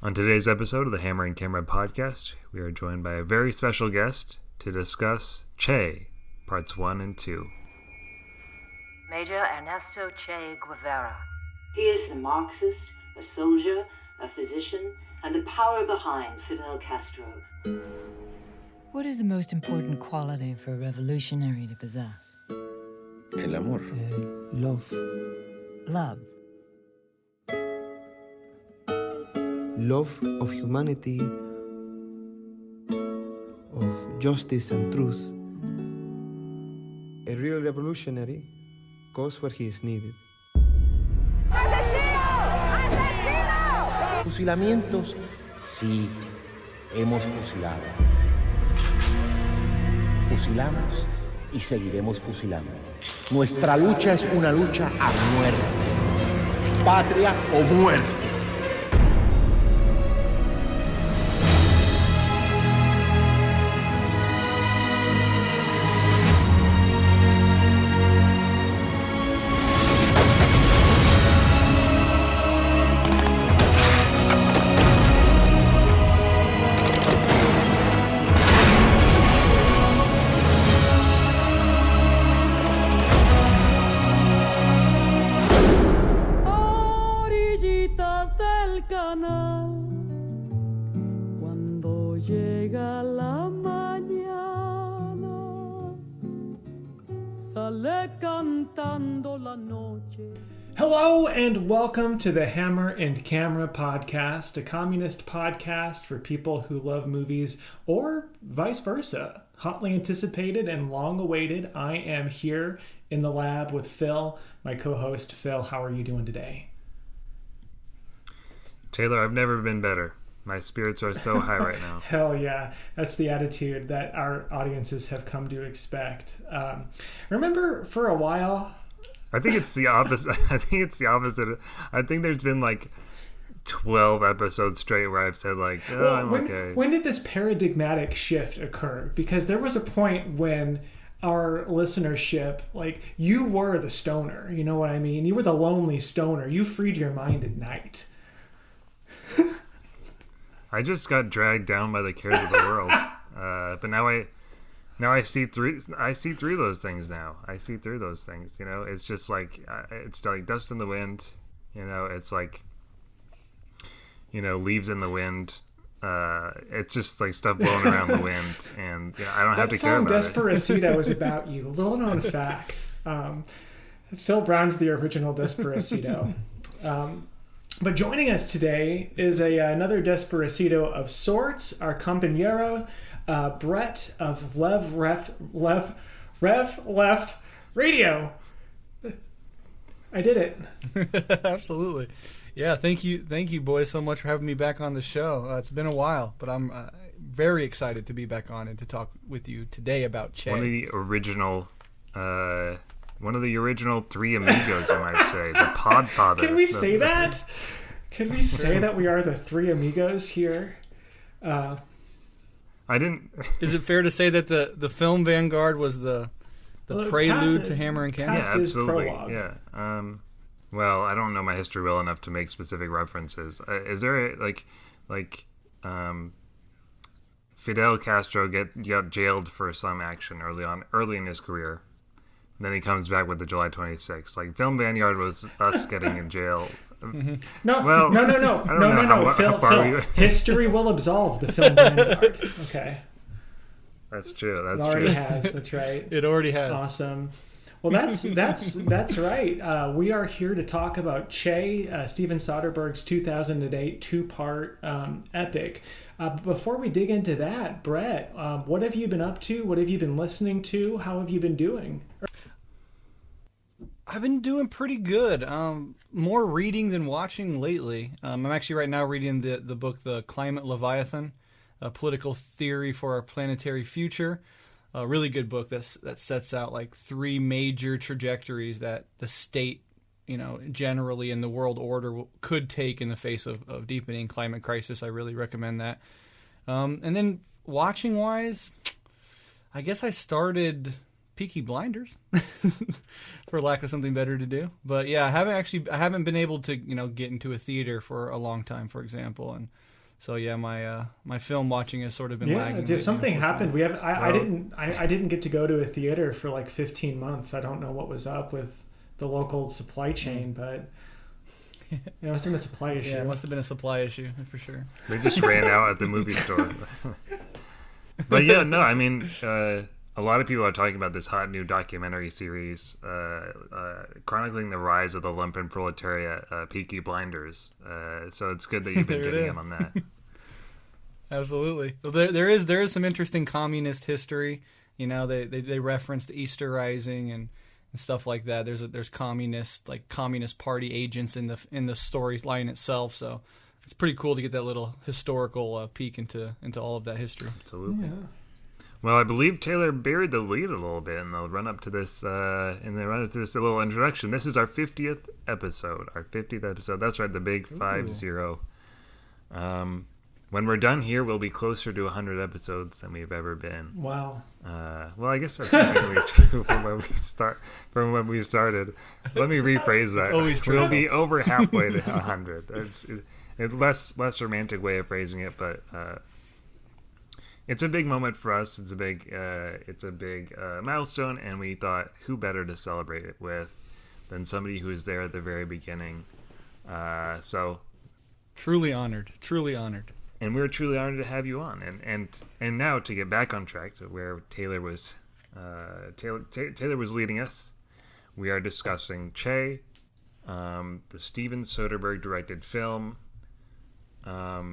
On today's episode of the Hammer and Camera podcast, we are joined by a very special guest to discuss Che, parts 1 and 2. Major Ernesto Che Guevara. He is a Marxist, a soldier, a physician, and the power behind Fidel Castro. What is the most important quality for a revolutionary to possess? El amor. Love. Love. Love of humanity, of justice and truth. A real revolutionary goes where he is needed. Fusilamientos, sí, hemos fusilado. Fusilamos y seguiremos fusilando. Nuestra lucha es una lucha a muerte. Patria o muerte. Hello and welcome to the Hammer and Camera podcast, a communist podcast for people who love movies or vice versa. Hotly anticipated and long awaited, I am here in the lab with Phil, my co-host. Phil, how are you doing today? Taylor, I've never been better. My spirits are so high right now. Hell yeah. That's the attitude that our audiences have come to expect. Remember for a while... I think it's the opposite. I think there's been like 12 episodes straight where I've said like, I'm okay. When did this paradigmatic shift occur? Because there was a point when our listenership, like, you were the stoner. You know what I mean? You were the lonely stoner. You freed your mind at night. I just got dragged down by the cares of the world. But now I see through those things now. I see through those things, you know. It's just like, it's like dust in the wind, you know. It's like, you know, leaves in the wind. It's just like stuff blowing around the wind, and you know, I don't have to care about it. That song Despacito was about you. Little known fact. Phil Brown's the original Despacito. But joining us today is another Despacito of sorts, our compañero, Brett of Rev Left Radio. I did it. Absolutely. Yeah, thank you boys so much for having me back on the show. It's been a while, but I'm very excited to be back on and to talk with you today about Che. One of the original three amigos, you might say, the Podfather. Can we say that? Can we say that we are the three amigos here? I didn't. Is it fair to say that the film Vanguard was the prelude to Hammer and Camera? Yeah, absolutely. Yeah. Well, I don't know my history well enough to make specific references. Is there Fidel Castro got jailed for some action early in his career? Then he comes back with the July 26th. Like, Film Vanguard was us getting in jail. Mm-hmm. No. Phil, history will absolve the Film Vanguard. Okay. That's true. It already has. That's right. It already has. Awesome. Well, that's right. We are here to talk about Che, Steven Soderbergh's 2008 two-part epic. Before we dig into that, Brett, what have you been up to? What have you been listening to? How have you been doing? I've been doing pretty good. More reading than watching lately. I'm actually right now reading the book, The Climate Leviathan, A Political Theory for Our Planetary Future. A really good book that sets out like three major trajectories that the state, you know, generally in the world order could take in the face of deepening climate crisis. I really recommend that. And then watching wise, I guess I started Peaky Blinders, for lack of something better to do. But yeah, I haven't been able to get into a theater for a long time, for example, and so yeah, my film watching has sort of been lagging. Yeah, something happened. I didn't get to go to a theater for like 15 months. I don't know what was up with the local supply chain, but it must have been a supply issue. Yeah, it must have been a supply issue for sure. They just ran out at the movie store. But yeah, no, I mean, a lot of people are talking about this hot new documentary series chronicling the rise of the lumpen proletariat, Peaky Blinders. So it's good that you've been getting in on that. Absolutely. Well, there is some interesting communist history. They referenced Easter Rising and stuff like that. There's communist party agents in the storyline itself. So it's pretty cool to get that little historical peek into all of that history. Absolutely. Yeah. Well, I believe Taylor buried the lead a little bit in the run up to this, a little introduction. This is our 50th episode. That's right, the big 50. When we're done here, we'll be closer to 100 episodes than we've ever been. Wow. Well, I guess that's technically true from when we started. Let me rephrase that. It's always true. We'll be over halfway to 100. It's less romantic way of phrasing it, but it's a big moment for us. It's a big milestone, and we thought, who better to celebrate it with than somebody who was there at the very beginning. So truly honored. And we're truly honored to have you on. And now to get back on track to where Taylor was leading us, we are discussing Che, the Steven Soderbergh directed film. I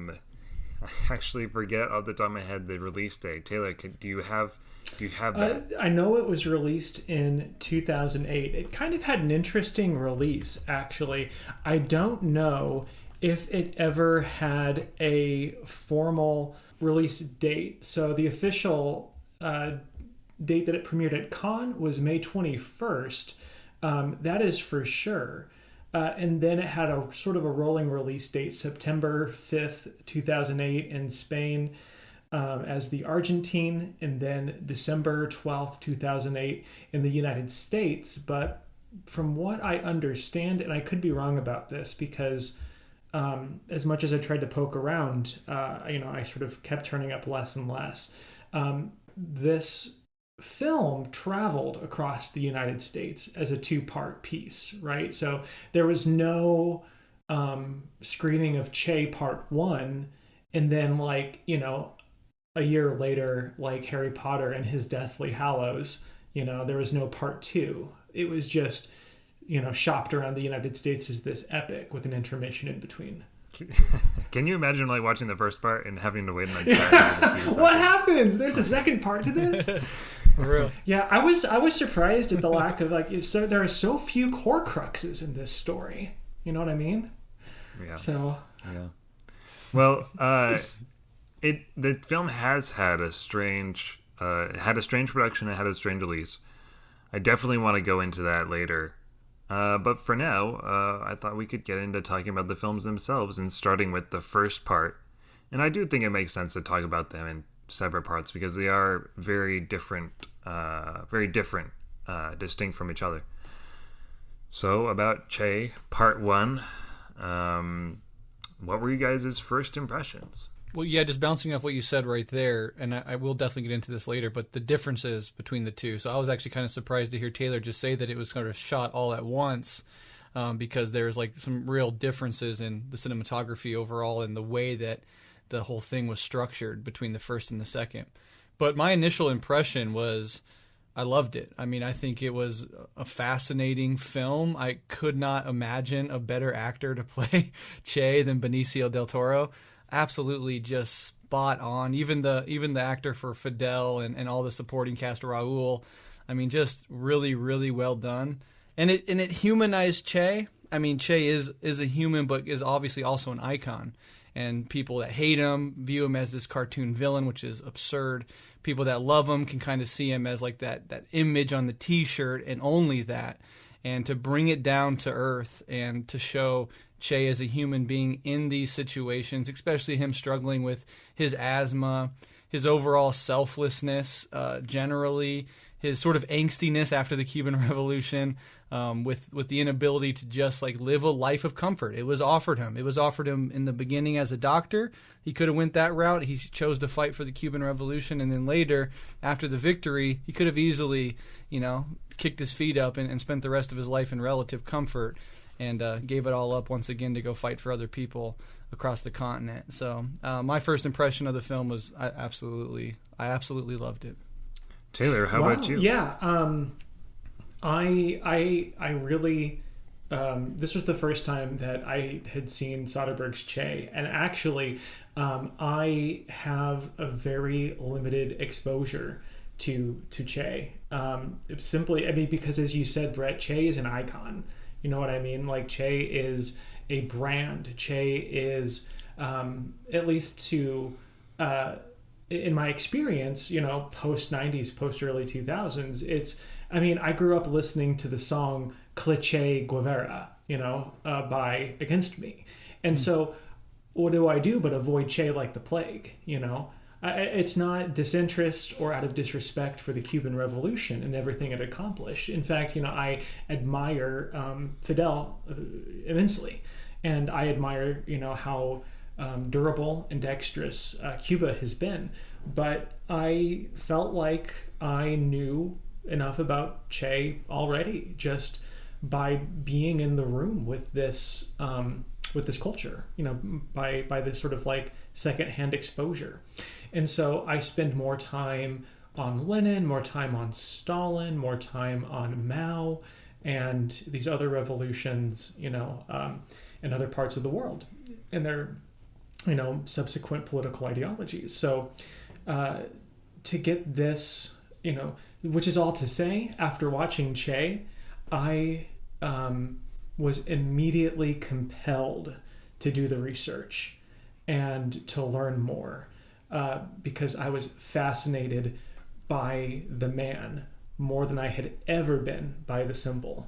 actually forget off the top of my head the release date. Taylor, do you have that? I know it was released in 2008. It kind of had an interesting release, actually. I don't know if it ever had a formal release date. So the official date that it premiered at Cannes was May 21st. That is for sure. And then it had a sort of a rolling release date, September 5th, 2008 in Spain as the Argentine, and then December 12th, 2008 in the United States. But from what I understand, and I could be wrong about this because as much as I tried to poke around, I sort of kept turning up less and less. This film traveled across the United States as a 2-part piece, right? So there was no screening of Che Part 1, and then a year later, like Harry Potter and his Deathly Hallows, there was no Part 2. It was just shopped around the United States as this epic with an intermission in between. Can you imagine watching the first part and having to wait what happens? There's a second part to this? For real. Yeah, I was surprised at the lack of there are so few Horcruxes in this story. You know what I mean? Yeah. So yeah. Well, the film has had a strange production. It had a strange release. I definitely want to go into that later. But for now, I thought we could get into talking about the films themselves and starting with the first part. And I do think it makes sense to talk about them in separate parts because they are very different, distinct from each other. So about Che, Part 1, what were you guys' first impressions? Well, yeah, just bouncing off what you said right there, and I will definitely get into this later, but the differences between the two. So I was actually kind of surprised to hear Taylor just say that it was sort of shot all at once because there's some real differences in the cinematography overall and the way that the whole thing was structured between the first and the second. But my initial impression was I loved it. I mean, I think it was a fascinating film. I could not imagine a better actor to play Che than Benicio del Toro. Absolutely just spot on. Even the actor for Fidel and all the supporting cast, Raul, I mean, just really, really well done. And it humanized Che. I mean, Che is a human, but is obviously also an icon. And people that hate him view him as this cartoon villain, which is absurd. People that love him can kind of see him as like that image on the T-shirt and only that. And to bring it down to earth and to show Che as a human being in these situations, especially him struggling with his asthma, his overall selflessness generally, his sort of angstiness after the Cuban Revolution, with the inability to just like live a life of comfort. It was offered him. It was offered him in the beginning as a doctor. He could have went that route. He chose to fight for the Cuban Revolution, and then later, after the victory, he could have easily, kicked his feet up and spent the rest of his life in relative comfort, and gave it all up once again to go fight for other people across the continent. So my first impression of the film was I absolutely loved it. Taylor, how about you? Yeah, I really this was the first time that I had seen Soderbergh's Che, and actually I have a very limited exposure to Che. Simply, because as you said, Brett, Che is an icon. You know what I mean? Like, Che is a brand. Che is, at least to, in my experience, post 90s, post early 2000s, I grew up listening to the song Che Guevara, by Against Me. And so what do I do but avoid Che like the plague, It's not disinterest or out of disrespect for the Cuban Revolution and everything it accomplished. In fact, I admire Fidel immensely, and I admire, how durable and dexterous Cuba has been. But I felt like I knew enough about Che already just by being in the room with this culture, by this sort of like secondhand exposure. And so I spend more time on Lenin, more time on Stalin, more time on Mao and these other revolutions, in other parts of the world and their, subsequent political ideologies. So to get this, which is all to say, after watching Che, I was immediately compelled to do the research and to learn more. Because I was fascinated by the man more than I had ever been by the symbol.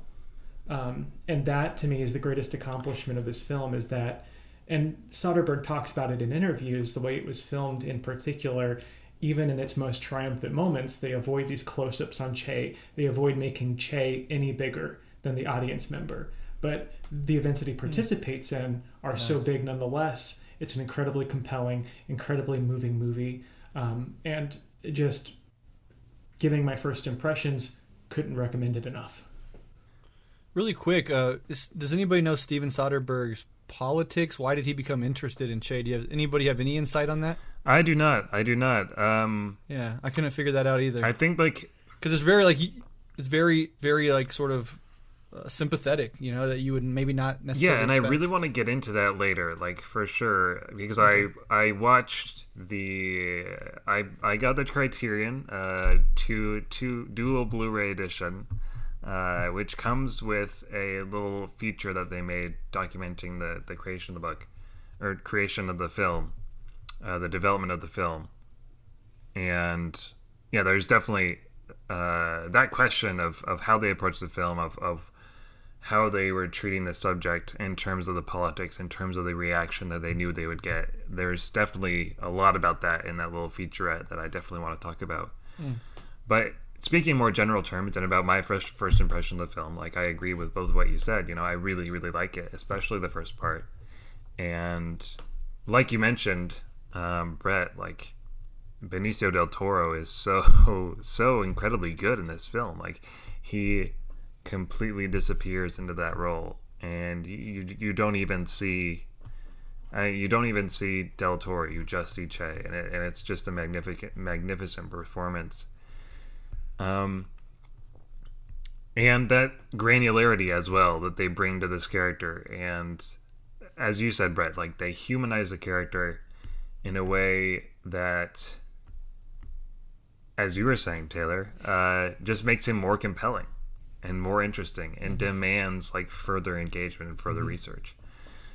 And that, to me, is the greatest accomplishment of this film, is that, and Soderbergh talks about it in interviews, the way it was filmed in particular, even in its most triumphant moments, they avoid these close-ups on Che. They avoid making Che any bigger than the audience member. But the events that he participates in are so big nonetheless. It's an incredibly compelling, incredibly moving movie. And just giving my first impressions, couldn't recommend it enough. Really quick, does anybody know Steven Soderbergh's politics? Why did he become interested in Che? Anybody have any insight on that? I do not. Yeah, I couldn't figure that out either. I think because it's very very sort of sympathetic, that you would maybe not necessarily and expect. I really want to get into that later, for sure, because I watched I got the Criterion dual Blu-ray edition, which comes with a little feature that they made documenting the creation of the book, or creation of the film, the development of the film. And there's definitely that question of how they approached the film, of how they were treating the subject in terms of the politics, in terms of the reaction that they knew they would get. There's definitely a lot about that in that little featurette that I definitely want to talk about. But speaking more general terms and about my first impression of the film, I agree with both what you said. I really, really like it, especially the first part. And like you mentioned, Brett, Benicio del Toro is so incredibly good in this film. He completely disappears into that role, and you don't even see Del Toro. You just see Che, and it's just a magnificent performance. And that granularity as well that they bring to this character, and as you said, Brett, they humanize the character in a way that, as you were saying, Taylor, just makes him more compelling and more interesting, and demands further engagement and further research.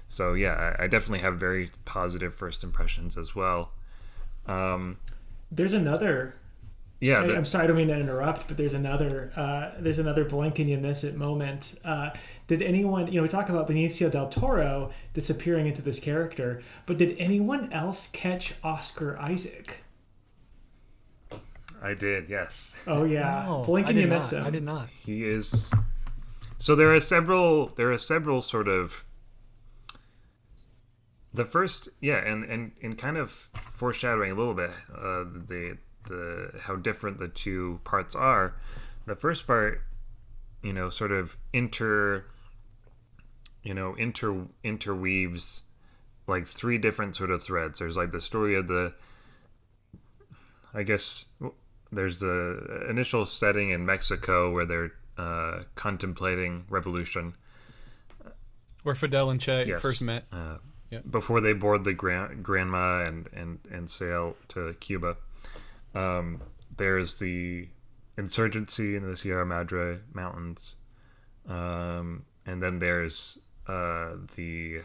So I definitely have very positive first impressions as well. There's another. Yeah, I'm sorry, I don't mean to interrupt, but there's another blink and you miss it moment. Did anyone, we talk about Benicio del Toro disappearing into this character, but did anyone else catch Oscar Isaac? I did, yes. Oh yeah, No, blink I and did you miss not. him. I did not. He is. So there are several sort of. The first, yeah, and kind of foreshadowing a little bit the how different the two parts are. The first part, sort of interweaves like three different sort of threads. There's like the story of I guess there's the initial setting in Mexico where they're contemplating revolution. Where Fidel and Che Yes. first met. Before they board the Granma and sail to Cuba. There's the insurgency in the Sierra Madre Mountains. And then there's the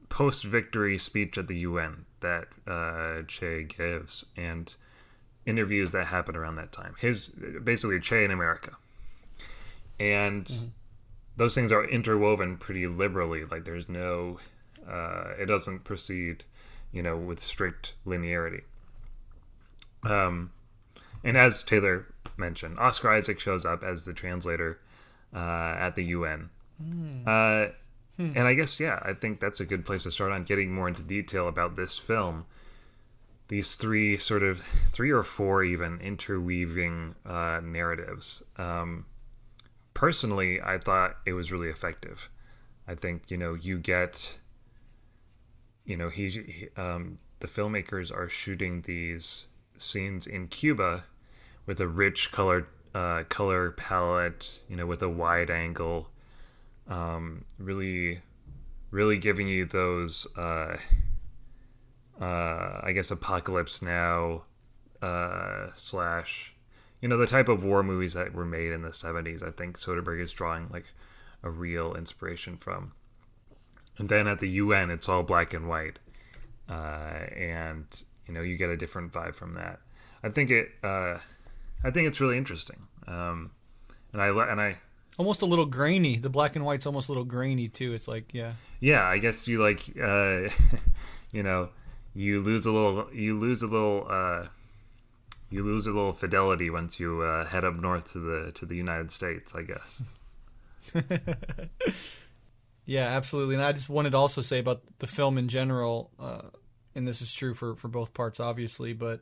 post-victory speech at the UN that Che gives, and interviews that happen around that time. Basically Che in America. And those things are interwoven pretty liberally. Like there's no, it doesn't proceed, with strict linearity. And as Taylor mentioned, Oscar Isaac shows up as the translator at the UN. And I guess, I think that's a good place to start on getting more into detail about this film. These three or four even interweaving narratives. Personally, I thought it was really effective. I think, you get, the filmmakers are shooting these scenes in Cuba with a rich color palette, with a wide angle, really giving you those, I guess, Apocalypse Now slash, the type of war movies that were made in the 70s. I think Soderbergh is drawing like a real inspiration from. And then at the UN, it's all black and white, and you get a different vibe from that. I think it's really interesting, and I Almost a little grainy. The black and white's almost a little grainy too. It's like, yeah. Yeah, I guess you like, you lose a little fidelity once you head up north to the United States, I guess. Yeah, absolutely. And I just wanted to also say about the film in general, and this is true for both parts, obviously, but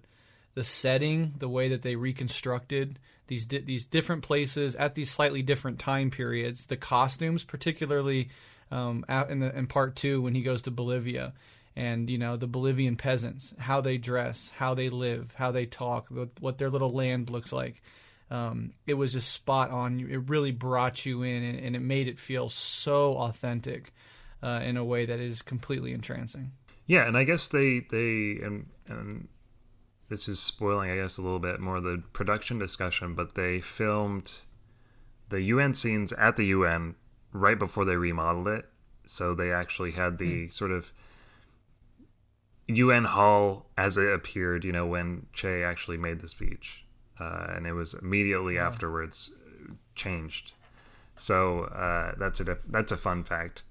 the setting, the way that they reconstructed these different places at these slightly different time periods, the costumes, particularly out in part two when he goes to Bolivia, and the Bolivian peasants, how they dress, how they live, how they talk, what their little land looks like. It was just spot on. It really brought you in, and it made it feel so authentic in a way that is completely entrancing. Yeah, and I guess they and this is spoiling, I guess, a little bit more of the production discussion, but they filmed the UN scenes at the UN right before they remodeled it. So they actually had the sort of UN hall as it appeared, when Che actually made the speech. And it was immediately afterwards changed. So that's a fun fact.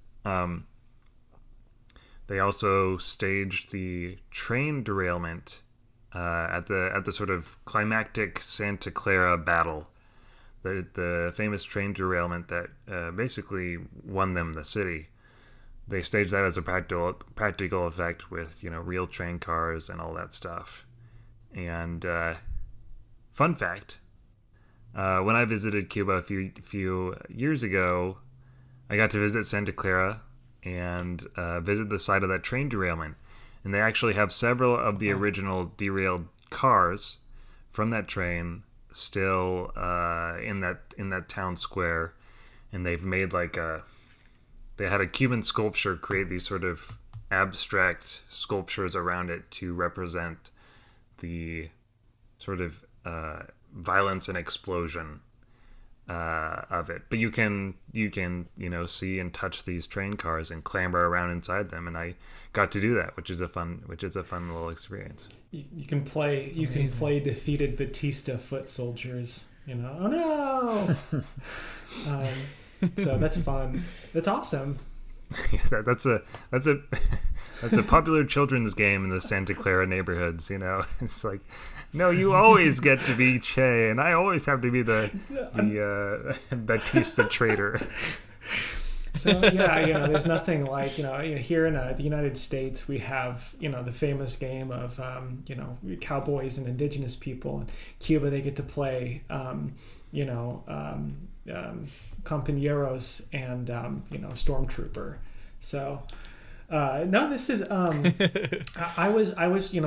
They also staged the train derailment at the sort of climactic Santa Clara battle, the famous train derailment that basically won them the city. They staged that as a practical effect with real train cars and all that stuff. And fun fact, when I visited Cuba a few years ago, I got to visit Santa Clara and visit the site of that train derailment. And they actually have several of the original derailed cars from that train still in that town square, and they've made they had a Cuban sculpture create these sort of abstract sculptures around it to represent the sort of violence and explosion of it. But you can see and touch these train cars and clamber around inside them, and I got to do that, which is a fun little experience. You can play defeated Batista foot soldiers. Oh no! So that's fun. That's awesome. that's a that's a that's a popular children's game in the Santa Clara neighborhoods. It's like, no, you always get to be Che, and I always have to be the Batista traitor. So yeah, there's nothing like here in the United States we have the famous game of cowboys and indigenous people. In Cuba they get to play compañeros and stormtrooper. So no, this is I was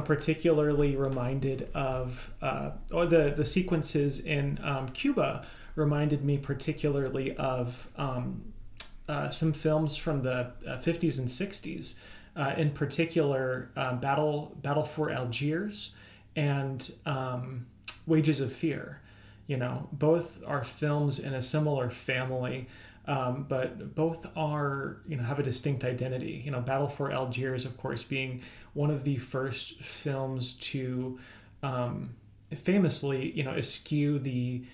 particularly reminded of the sequences in Cuba reminded me particularly of some films from the 50s and 60s, in particular Battle for Algiers and Wages of Fear. Both are films in a similar family, but both are have a distinct identity. Battle for Algiers, of course, being one of the first films to famously eschew the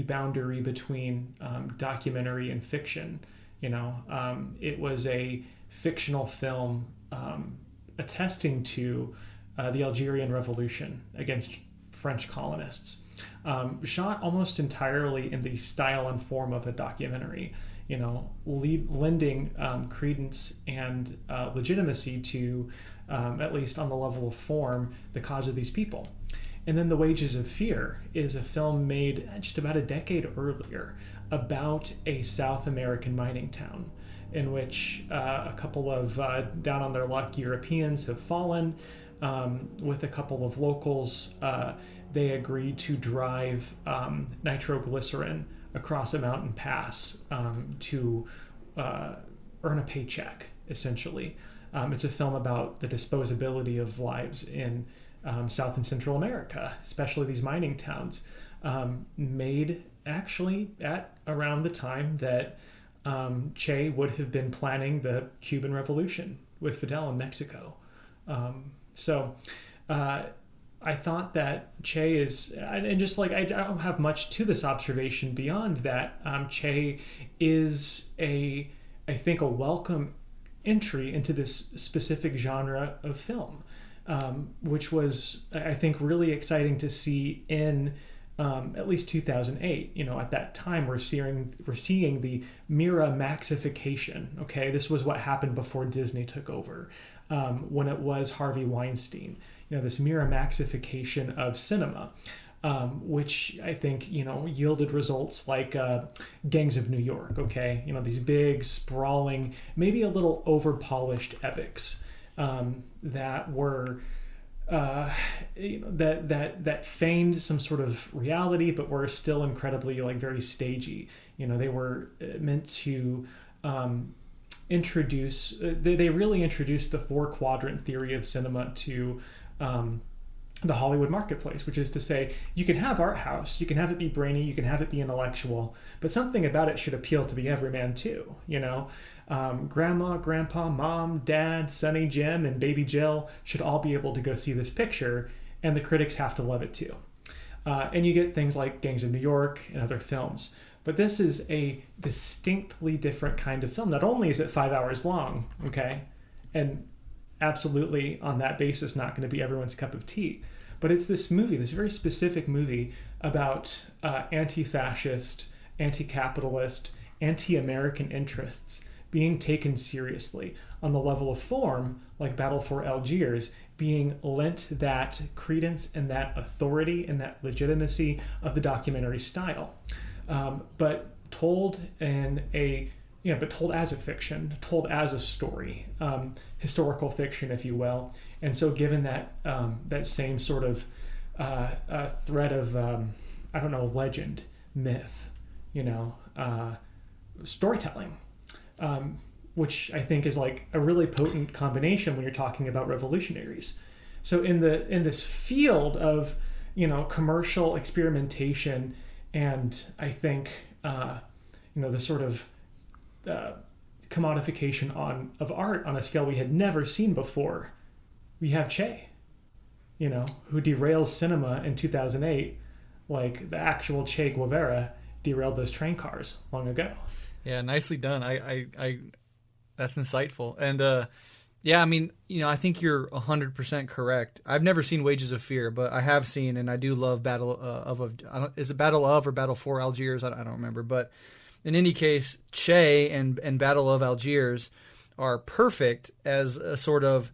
boundary between documentary and fiction. It was a fictional film attesting to the Algerian Revolution against French colonists, shot almost entirely in the style and form of a documentary, lending credence and legitimacy to, at least on the level of form, the cause of these people. And then The Wages of Fear is a film made just about a decade earlier about a South American mining town in which a couple of down on their luck Europeans have fallen. With a couple of locals, they agreed to drive nitroglycerin across a mountain pass to earn a paycheck, essentially. It's a film about the disposability of lives in South and Central America, especially these mining towns, made actually at around the time that Che would have been planning the Cuban Revolution with Fidel in Mexico. So I thought that Che is, and just like I don't have much to this observation beyond that, Che is I think a welcome entry into this specific genre of film, which was, I think, really exciting to see in at least 2008. At that time we're seeing the Miramaxification. Okay, this was what happened before Disney took over, when it was Harvey Weinstein. This Miramaxification of cinema, which I think yielded results like Gangs of New York. Okay, these big, sprawling, maybe a little over-polished epics that were that feigned some sort of reality, but were still incredibly very stagey. They were meant to introduce. They really introduced the 4-quadrant theory of cinema to the Hollywood marketplace, which is to say, you can have art house, you can have it be brainy, you can have it be intellectual, but something about it should appeal to the everyman too. Grandma, grandpa, mom, dad, Sonny, Jim, and baby Jill should all be able to go see this picture, and the critics have to love it too. And you get things like Gangs of New York and other films. But this is a distinctly different kind of film. Not only is it 5 hours long, okay, and absolutely on that basis not going to be everyone's cup of tea, but it's this very specific movie about anti-fascist, anti-capitalist, anti-American interests being taken seriously on the level of form, like Battle for Algiers, being lent that credence and that authority and that legitimacy of the documentary style, but told in but told as a fiction, told as a story, historical fiction, if you will. And so given that that same sort of thread of, legend, myth, storytelling, which I think is like a really potent combination when you're talking about revolutionaries. So in this field of, commercial experimentation, and I think, the sort of commodification of art on a scale we had never seen before, we have Che, who derails cinema in 2008, like the actual Che Guevara derailed those train cars long ago. Yeah, nicely done. I that's insightful. And yeah, I mean, I think you're 100% correct. I've never seen Wages of Fear, but I have seen, and I do love Battle is it Battle of or Battle for Algiers? I don't remember. But in any case, Che and Battle of Algiers are perfect as a sort of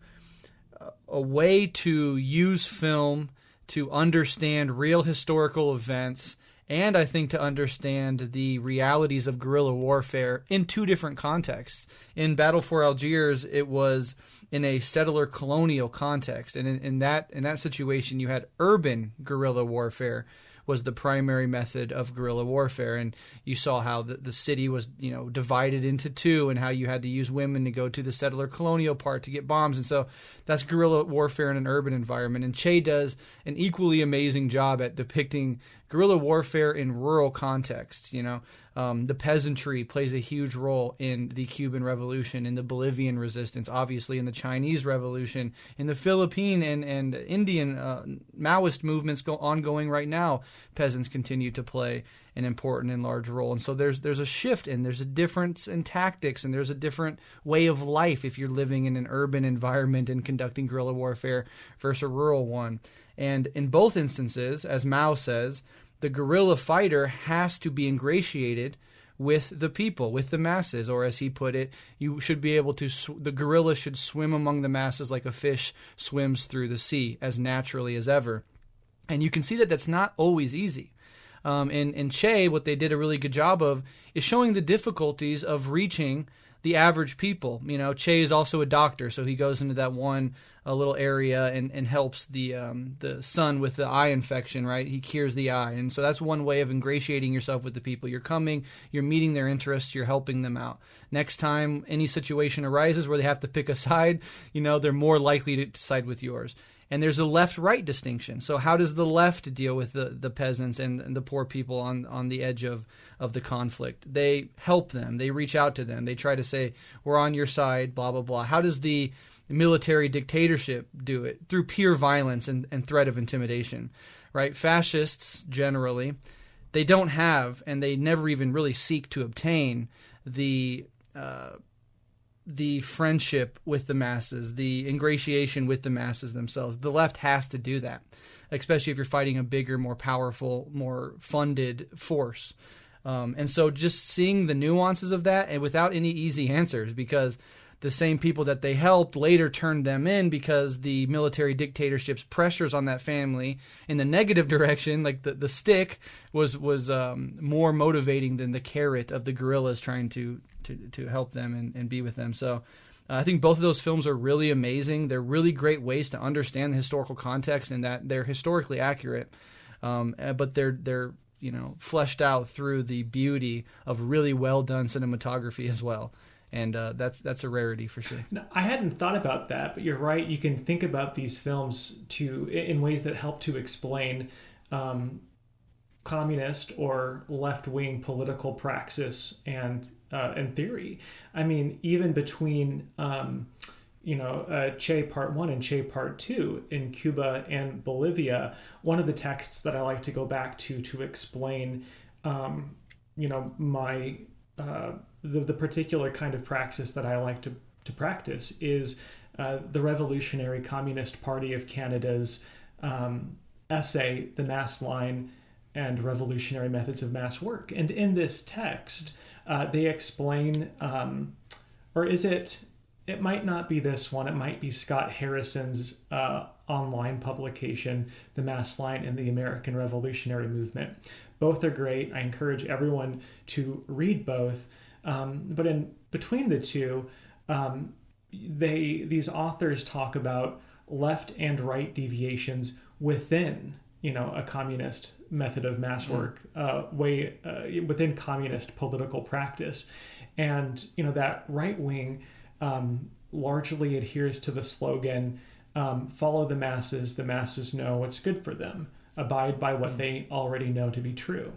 a way to use film to understand real historical events, and I think to understand the realities of guerrilla warfare in two different contexts. In Battle for Algiers, it was in a settler colonial context, and in that situation, you had urban guerrilla warfare was the primary method of guerrilla warfare, and you saw how the city was divided into two, and how you had to use women to go to the settler colonial part to get bombs, and so that's guerrilla warfare in an urban environment. And Che does an equally amazing job at depicting guerrilla warfare in rural contexts. The peasantry plays a huge role in the Cuban Revolution, in the Bolivian resistance, obviously in the Chinese Revolution, in the Philippine and Indian Maoist movements ongoing right now. Peasants continue to play an important and large role. And so there's a shift, and there's a difference in tactics, and there's a different way of life if you're living in an urban environment and conducting guerrilla warfare versus a rural one. And in both instances, as Mao says, the guerrilla fighter has to be ingratiated with the people, with the masses, or as he put it, you should be able to. The guerrilla should swim among the masses like a fish swims through the sea, as naturally as ever. And you can see that that's not always easy. In Che, what they did a really good job of is showing the difficulties of reaching the average people. Che is also a doctor, so he goes into that one little area and helps the son with the eye infection, right? He cures the eye. And so that's one way of ingratiating yourself with the people. You're coming, you're meeting their interests, you're helping them out. Next time any situation arises where they have to pick a side, they're more likely to side with yours. And there's a left-right distinction. So how does the left deal with the peasants and the poor people on the edge of the conflict? They help them. They reach out to them. They try to say, we're on your side, blah, blah, blah. How does the military dictatorship do it? Through pure violence and threat of intimidation, right? Fascists, generally, they don't have, and they never even really seek to obtain the friendship with the masses, the ingratiation with the masses themselves. The left has to do that, especially if you're fighting a bigger, more powerful, more funded force. And so just seeing the nuances of that, and without any easy answers, because the same people that they helped later turned them in because the military dictatorship's pressures on that family in the negative direction, like the stick, was more motivating than the carrot of the guerrillas trying to help them and be with them. So I think both of those films are really amazing. They're really great ways to understand the historical context, and that they're historically accurate, but they're fleshed out through the beauty of really well done cinematography as well. And that's a rarity for sure. I hadn't thought about that, but you're right. You can think about these films in ways that help to explain communist or left-wing political praxis and theory. I mean, even between Che Part 1 and Che Part 2 in Cuba and Bolivia, one of the texts that I like to go back to explain, my the particular kind of praxis that I like to practice is the Revolutionary Communist Party of Canada's essay, The Mass Line and Revolutionary Methods of Mass Work. And in this text, they explain, or is it might not be this one, it might be Scott Harrison's online publication, The Mass Line and the American Revolutionary Movement. Both are great. I encourage everyone to read both. But in between the two, these authors talk about left and right deviations within, a communist method of mass work, within communist political practice, and that right wing largely adheres to the slogan, "Follow the masses know what's good for them. Abide by what they already know to be true."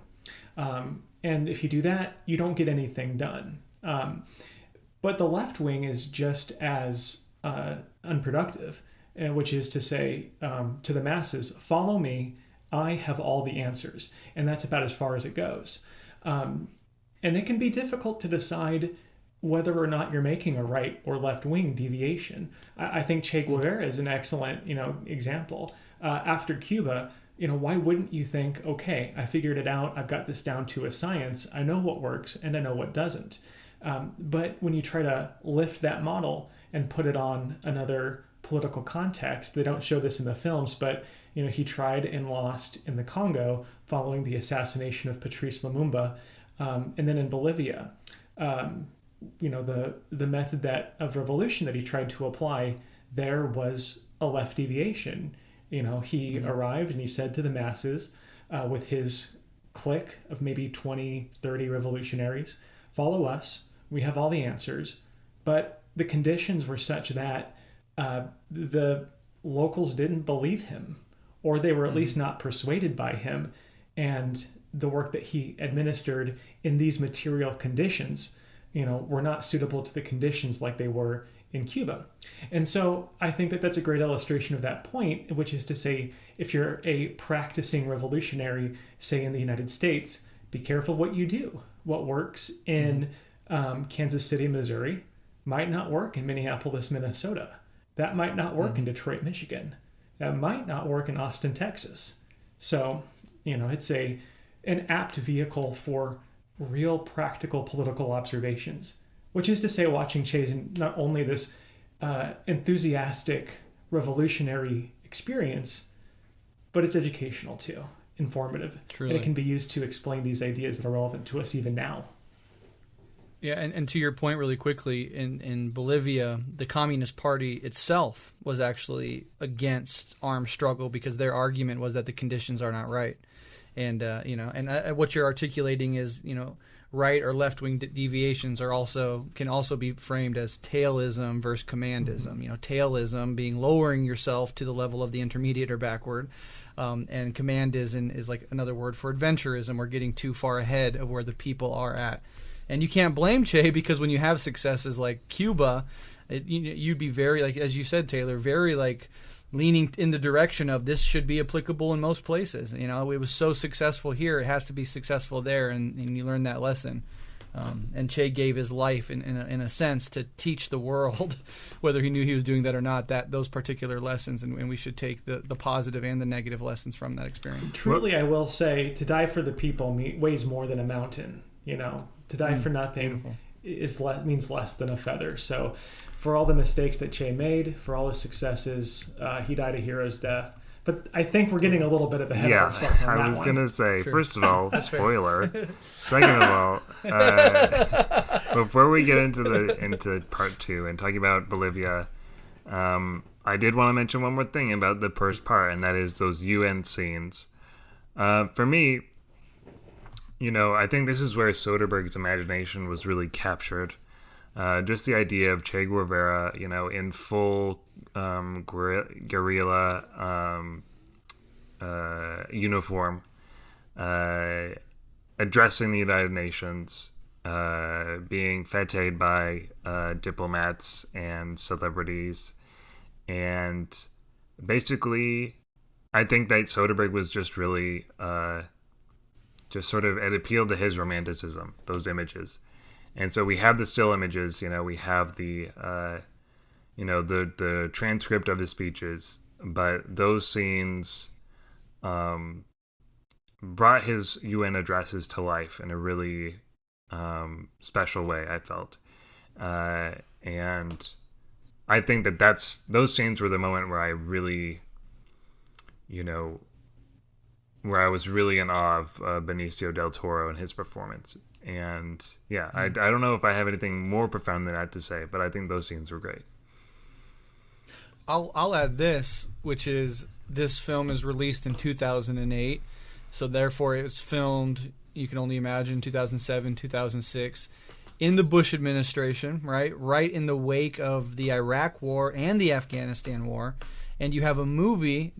And if you do that, you don't get anything done. But the left wing is just as unproductive, which is to say to the masses, follow me, I have all the answers. And that's about as far as it goes. And it can be difficult to decide whether or not you're making a right or left-wing deviation. I think Che Guevara is an excellent, example. After Cuba, why wouldn't you think, okay, I figured it out, I've got this down to a science, I know what works and I know what doesn't. But when you try to lift that model and put it on another political context, they don't show this in the films, but he tried and lost in the Congo following the assassination of Patrice Lumumba, and then in Bolivia. The method of revolution that he tried to apply there was a left deviation. He arrived and he said to the masses, with his clique of maybe 20, 30 revolutionaries, follow us, we have all the answers. But the conditions were such that the locals didn't believe him, or they were at least not persuaded by him. And the work that he administered in these material conditions, were not suitable to the conditions like they were in Cuba. And so I think that that's a great illustration of that point, which is to say, if you're a practicing revolutionary, say in the United States, be careful what you do. What works in Kansas City, Missouri, might not work in Minneapolis, Minnesota. That might not work in Detroit, Michigan. That might not work in Austin, Texas. So, it's an apt vehicle for real practical political observations, which is to say, watching Che's not only this enthusiastic revolutionary experience, but it's educational too, informative. Truly. And it can be used to explain these ideas that are relevant to us even now. Yeah, and to your point really quickly, in Bolivia, the Communist Party itself was actually against armed struggle because their argument was that the conditions are not right. And, what you're articulating is, right or left-wing deviations can also be framed as tailism versus commandism. Tailism being lowering yourself to the level of the intermediate or backward. And commandism is like another word for adventurism or getting too far ahead of where the people are at. And you can't blame Che because when you have successes like Cuba, you'd be very, like, as you said, Taylor, very like leaning in the direction of this should be applicable in most places. It was so successful here, it has to be successful there, and you learn that lesson. And Che gave his life, in a sense, to teach the world, whether he knew he was doing that or not, that those particular lessons, and we should take the positive and the negative lessons from that experience. Truly, I will say, to die for the people weighs more than a mountain. To die for nothing means less than a feather. So for all the mistakes that Che made, for all his successes, he died a hero's death. But I think we're getting a little bit of ahead of ourselves on that one. I was going to say, Sure. First of all, spoiler. Second of all, before we get into part 2 and talking about Bolivia, I did want to mention one more thing about the first part, and that is those UN scenes. For me, I think this is where Soderbergh's imagination was really captured. Just the idea of Che Guevara, in full guerrilla uniform, addressing the United Nations, being feted by diplomats and celebrities. And basically, I think that Soderbergh was just really... it appealed to his romanticism, those images. And so we have the still images, we have the transcript of the speeches, but those scenes brought his UN addresses to life in a really special way, I felt. And I think those scenes were the moment where I really, where I was really in awe of Benicio del Toro and his performance. And yeah, I don't know if I have anything more profound than that to say, but I think those scenes were great. I'll add this, which is this film is released in 2008, so therefore it was filmed, you can only imagine, 2007, 2006, in the Bush administration, right in the wake of the Iraq War and the Afghanistan War. And you have a movie,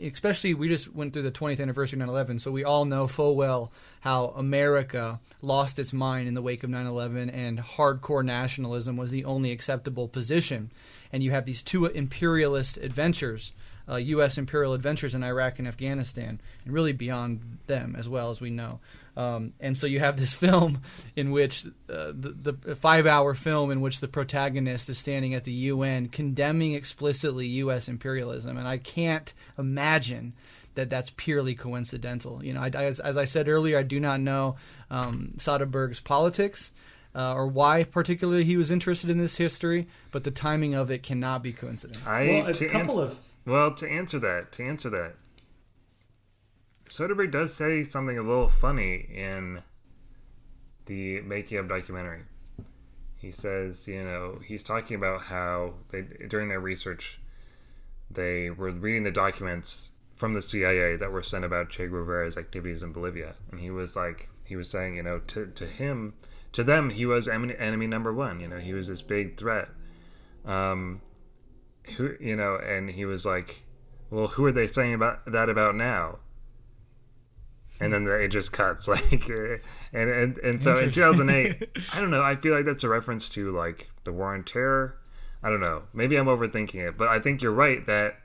especially we just went through the 20th anniversary of 9/11, so we all know full well how America lost its mind in the wake of 9/11, and hardcore nationalism was the only acceptable position. And you have these two imperialist adventures, U.S. imperial adventures in Iraq and Afghanistan, and really beyond them as well, as we know. And so you have this film in which the 5-hour film in which the protagonist is standing at the UN condemning explicitly U.S. imperialism, and I can't imagine that that's purely coincidental. As I said earlier, I do not know Soderbergh's politics or why particularly he was interested in this history, but the timing of it cannot be coincidental. To answer that, Soderbergh does say something a little funny in the making of documentary. He says, he's talking about how during their research, they were reading the documents from the CIA that were sent about Che Guevara's activities in Bolivia. And he was saying, to them, he was enemy number one. He was this big threat. And he was like, well, who are they saying about now? And then it just cuts, and so in 2008, I don't know, I feel like that's a reference to like the War on Terror. I don't know, maybe I'm overthinking it, but I think you're right that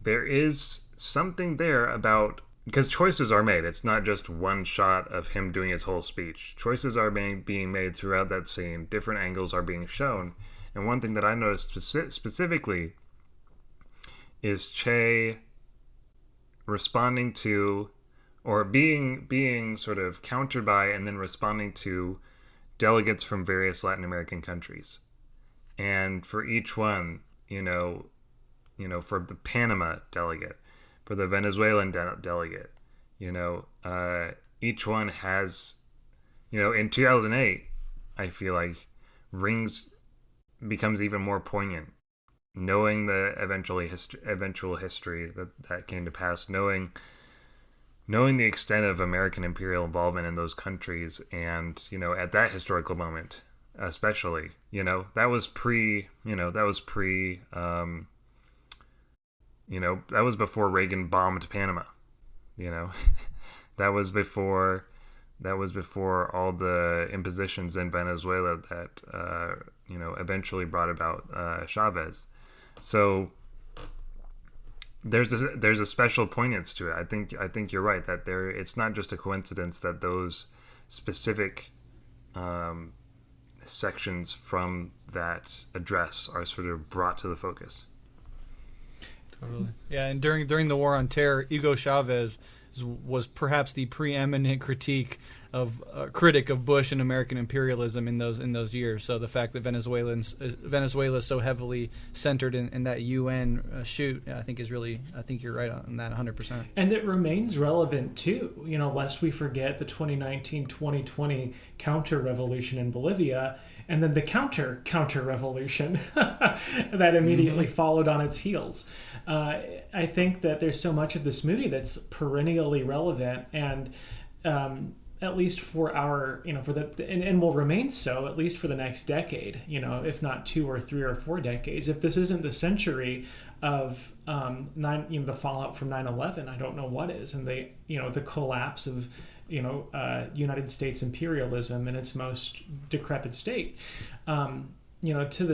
there is something there about, because choices are made. It's not just one shot of him doing his whole speech. Choices are being made throughout that scene. Different angles are being shown. And one thing that I noticed specifically is Che responding to, or being sort of countered by and then responding to delegates from various Latin American countries. And for each one, for the Panama delegate, for the Venezuelan delegate, each one has, in 2008, I feel like becomes even more poignant, knowing the eventual history that came to pass, knowing the extent of American imperial involvement in those countries, and at that historical moment, especially, that was before Reagan bombed Panama, that was before all the impositions in Venezuela that eventually brought about Chavez. So there's a special poignance to it. I think you're right that it's not just a coincidence that those specific sections from that address are sort of brought to the focus. Totally. Yeah, and during the War on Terror, Hugo Chavez was perhaps the preeminent critic of Bush and American imperialism in those years. So the fact that Venezuela is so heavily centered in that UN shoot, I think you're right on that 100%. And it remains relevant too, lest we forget the 2019-2020 counter-revolution in Bolivia, and then the counter-revolution that immediately followed on its heels. I think that there's so much of this movie that's perennially relevant, and at least for our, and will remain so at least for the next decade, if not 2 or 3 or 4 decades. If this isn't the century of the fallout from 9/11, I don't know what is, and the collapse of United States imperialism in its most decrepit state.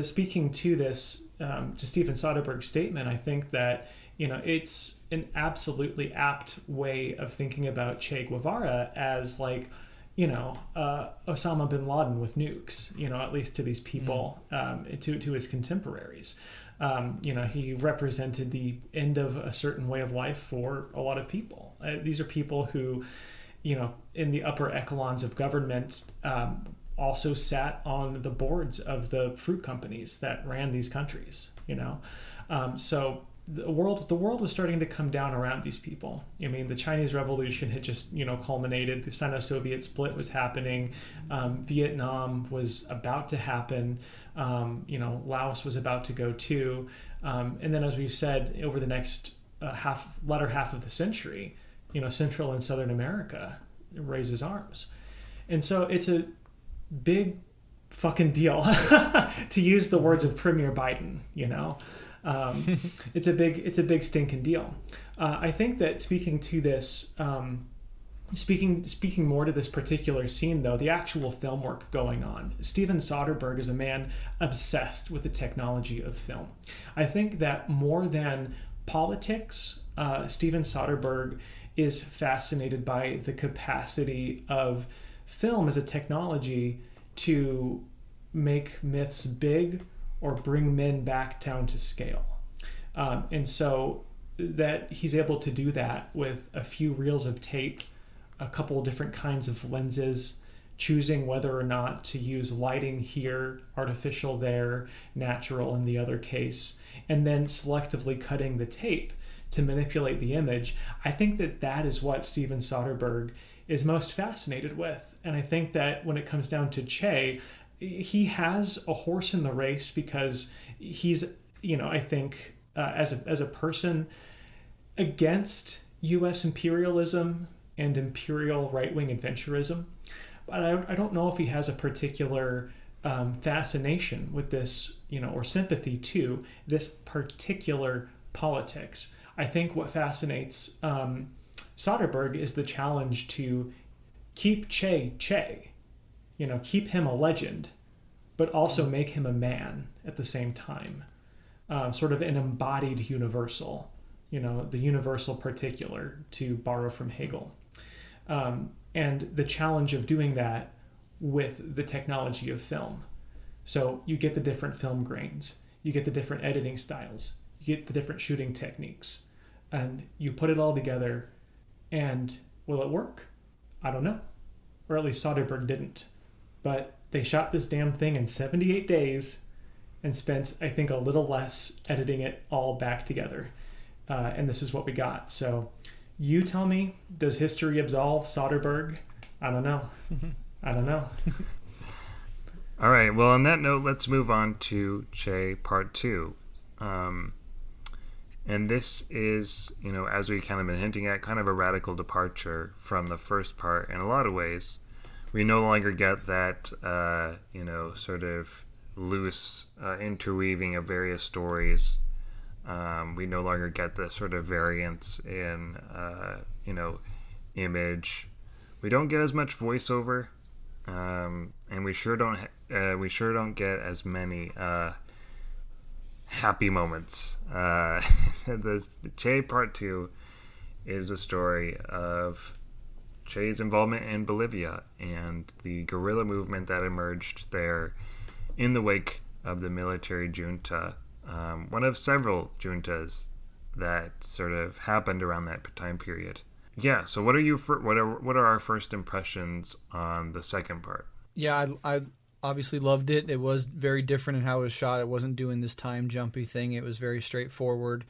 Speaking to this, to Steven Soderbergh's statement, I think that it's an absolutely apt way of thinking about Che Guevara as like, Osama bin Laden with nukes, at least to these people, to his contemporaries. He represented the end of a certain way of life for a lot of people. These are people who, in the upper echelons of government, also sat on the boards of the fruit companies that ran these countries. So the world was starting to come down around these people. I mean, the Chinese Revolution had just culminated. The Sino-Soviet split was happening. Vietnam was about to happen. Laos was about to go too. And then, as we've said, over the next latter half of the century, Central and Southern America raises arms. And so it's a big fucking deal, to use the words of Premier Biden. It's a big stinking deal. I think that speaking to this, speaking more to this particular scene, though, the actual film work going on, Steven Soderbergh is a man obsessed with the technology of film. I think that more than politics, Steven Soderbergh is fascinated by the capacity of film as a technology to make myths big or bring men back down to scale. And so that he's able to do that with a few reels of tape, a couple of different kinds of lenses, choosing whether or not to use lighting here, artificial there, natural in the other case, and then selectively cutting the tape to manipulate the image. I think that that is what Steven Soderbergh is most fascinated with. And I think that when it comes down to Che, he has a horse in the race because he's, I think as a person against U.S. imperialism and imperial right-wing adventurism. But I don't know if he has a particular fascination with this, or sympathy to this particular politics. I think what fascinates Soderbergh is the challenge to keep Che, keep him a legend, but also make him a man at the same time. Sort of an embodied universal, the universal particular, to borrow from Hegel. And the challenge of doing that with the technology of film. So you get the different film grains, you get the different editing styles, you get the different shooting techniques, and you put it all together, and will it work? I don't know. Or at least Soderbergh didn't. But they shot this damn thing in 78 days and spent, I think, a little less editing it all back together. And this is what we got. So you tell me, does history absolve Soderbergh? I don't know. I don't know. All right. Well, on that note, let's move on to Che Part 2. And this is, as we kind of been hinting at, kind of a radical departure from the first part in a lot of ways. We no longer get that, sort of loose interweaving of various stories. We no longer get the sort of variance in, image. We don't get as much voiceover, and we sure don't get as many happy moments. The Che Part 2 is a story of Che's involvement in Bolivia and the guerrilla movement that emerged there in the wake of the military junta, one of several juntas that sort of happened around that time period. Yeah, so what are our first impressions on the second part? Yeah, I obviously loved it. It was very different in how it was shot. It wasn't doing this time jumpy thing. It was very straightforward,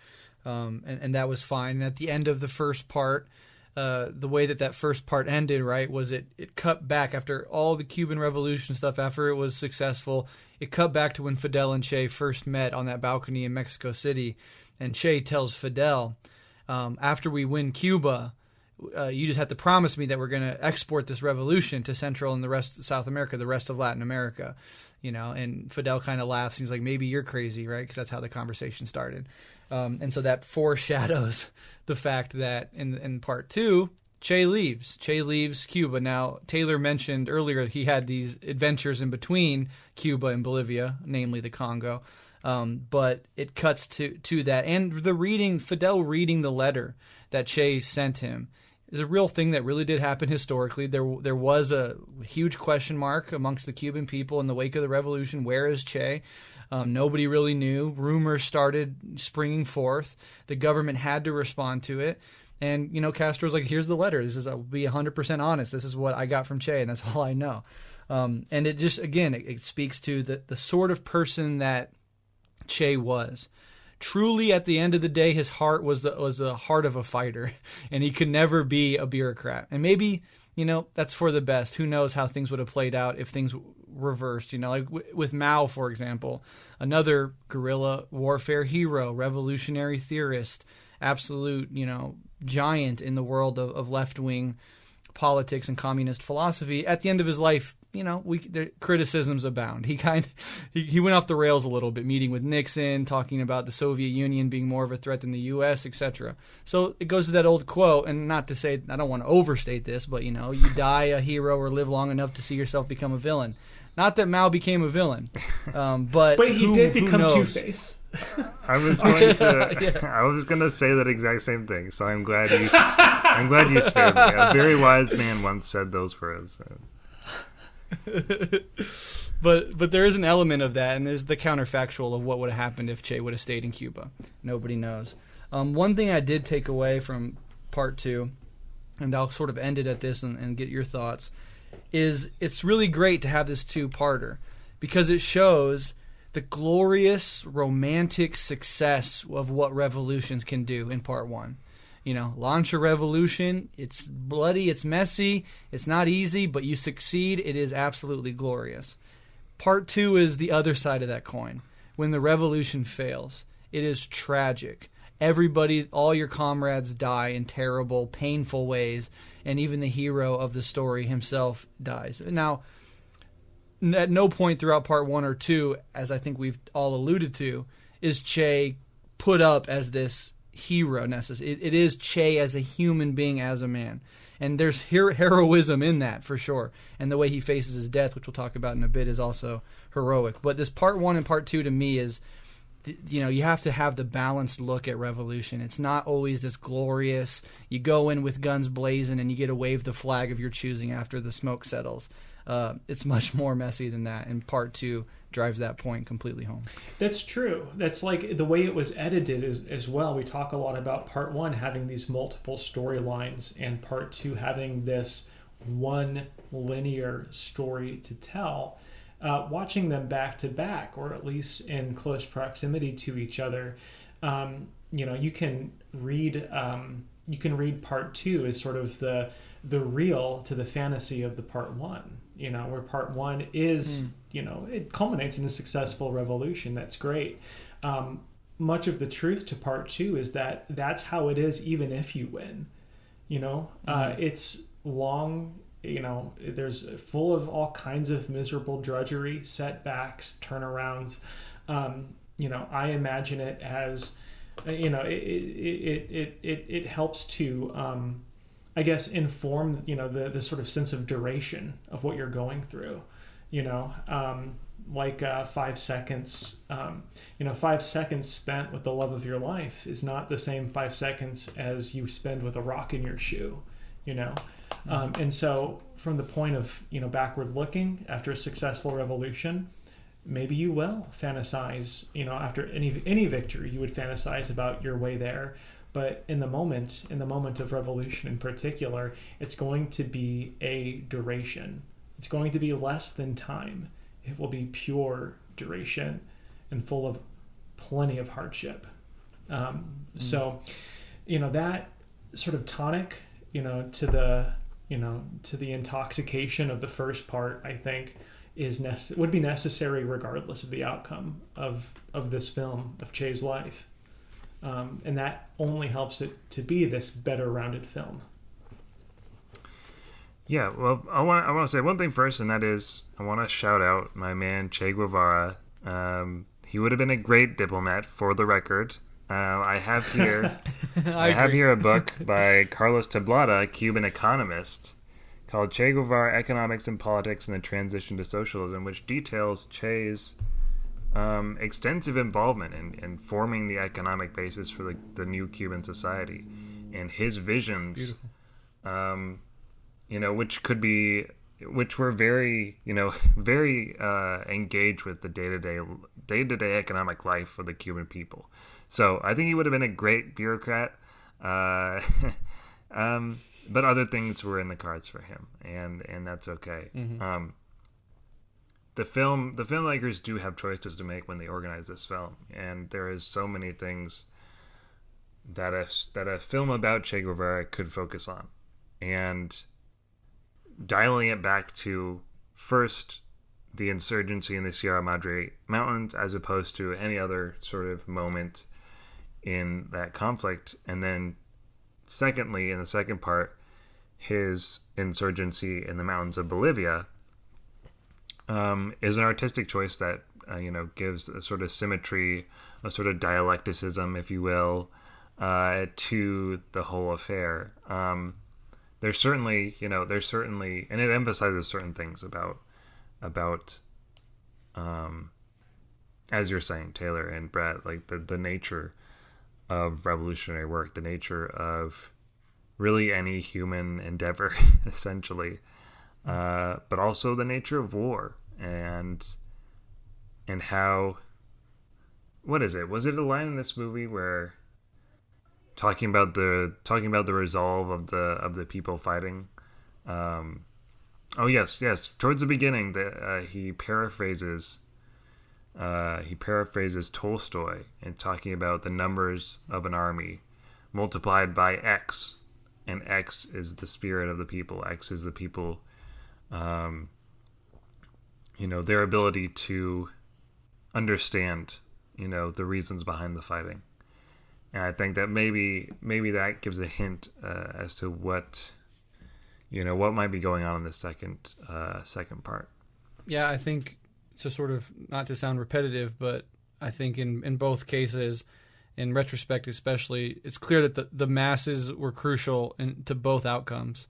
and that was fine. And at the end of the first part, the way that first part ended, right, was it cut back after all the Cuban Revolution stuff, after it was successful. It cut back to when Fidel and Che first met on that balcony in Mexico City, and Che tells Fidel, after we win Cuba, you just have to promise me that we're going to export this revolution to Central and the rest of South America, the rest of Latin America, and Fidel kind of laughs. He's like, maybe you're crazy, right? Because that's how the conversation started. And so that foreshadows the fact that in part 2, Che leaves Cuba. Now, Taylor mentioned earlier he had these adventures in between Cuba and Bolivia, namely the Congo. But it cuts to that. And Fidel reading the letter that Che sent him is a real thing that really did happen historically. There was a huge question mark amongst the Cuban people in the wake of the revolution. Where is Che? Nobody really knew. Rumors started springing forth. The government had to respond to it. And, Castro's like, here's the letter. I'll be 100% honest. This is what I got from Che, and that's all I know. And it just, again, it speaks to the sort of person that Che was. Truly, at the end of the day, his heart was the heart of a fighter, and he could never be a bureaucrat. And maybe, that's for the best. Who knows how things would have played out if things reversed, like with Mao, for example, another guerrilla warfare hero, revolutionary theorist, absolute, giant in the world of left-wing politics and communist philosophy. At the end of his life, the criticisms abound. He went off the rails a little bit, meeting with Nixon, talking about the Soviet Union being more of a threat than the U.S., etc. So it goes to that old quote, and not to say, I don't want to overstate this, but you die a hero or live long enough to see yourself become a villain. Not that Mao became a villain, but he did who become knows? Two-Face. I was going to. I was going to say that exact same thing. So I'm glad you. I'm glad you spared me. A very wise man once said those words. But there is an element of that, and there's the counterfactual of what would have happened if Che would have stayed in Cuba. Nobody knows. One thing I did take away from part 2, and I'll sort of end it at this and get your thoughts, is it's really great to have this 2-parter because it shows the glorious romantic success of what revolutions can do in part 1. Launch a revolution. It's bloody, it's messy, it's not easy, but you succeed. It is absolutely glorious. Part 2 is the other side of that coin. When the revolution fails, it is tragic. Everybody, all your comrades die in terrible, painful ways, and even the hero of the story himself dies. Now, at no point throughout part 1 or 2, as I think we've all alluded to, is Che put up as this hero necessarily. It is Che as a human being, as a man. And there's heroism in that, for sure. And the way he faces his death, which we'll talk about in a bit, is also heroic. But this part 1 and part 2 to me is, you have to have the balanced look at revolution. It's not always this glorious, you go in with guns blazing and you get to wave the flag of your choosing after the smoke settles. It's much more messy than that, and part 2 drives that point completely home. That's true. That's like the way it was edited as well. We talk a lot about part 1 having these multiple storylines and part 2 having this one linear story to tell. Watching them back to back, or at least in close proximity to each other, you can read part 2 as sort of the real to the fantasy of the part 1. Where part 1 is, it culminates in a successful revolution. That's great. Much of the truth to part 2 is that that's how it is, even if you win. It's long. There's full of all kinds of miserable drudgery, setbacks, turnarounds. I imagine it as, it helps to, I guess, inform, the sort of sense of duration of what you're going through, 5 seconds, 5 seconds spent with the love of your life is not the same 5 seconds as you spend with a rock in your shoe, and so from the point of, backward looking after a successful revolution, maybe you will fantasize, after any victory, you would fantasize about your way there. But in the moment of revolution in particular, it's going to be a duration. It's going to be less than time. It will be pure duration and full of plenty of hardship. So, that sort of tonic, to the intoxication of the first part, I think, would be necessary regardless of the outcome of this film, of Che's life. And that only helps it to be this better rounded film. Yeah, well, I want to say one thing first, and that is I want to shout out my man Che Guevara. He would have been a great diplomat, for the record. I have here a book by Carlos Tablada, a Cuban economist, called Che Guevara: Economics and Politics in the Transition to Socialism, which details Che's extensive involvement in forming the economic basis for the new Cuban society, and his visions, which were very engaged with the day-to-day economic life of the Cuban people. So I think he would have been a great bureaucrat, but other things were in the cards for him, and that's okay. Mm-hmm. The filmmakers do have choices to make when they organize this film, and there is so many things that a film about Che Guevara could focus on, and dialing it back to first the insurgency in the Sierra Madre Mountains as opposed to any other sort of moment in that conflict, and then secondly, in the second part, his insurgency in the mountains of Bolivia, is an artistic choice that gives a sort of symmetry, a sort of dialecticism, if you will, to the whole affair. There's certainly, and it emphasizes certain things about about, as you're saying, Taylor and Brett, like the nature of revolutionary work, the nature of really any human endeavor, essentially, but also the nature of war and how, what is it? Was it a line in this movie where talking about the resolve of the people fighting? Oh yes, towards the beginning, he paraphrases Tolstoy in talking about the numbers of an army multiplied by X, and X is the spirit of the people. X is the people, their ability to understand, the reasons behind the fighting. And I think that maybe that gives a hint as to what might be going on in the second part. Yeah, I think, to sort of, not to sound repetitive, but I think in both cases, in retrospect especially, it's clear that the masses were crucial to both outcomes.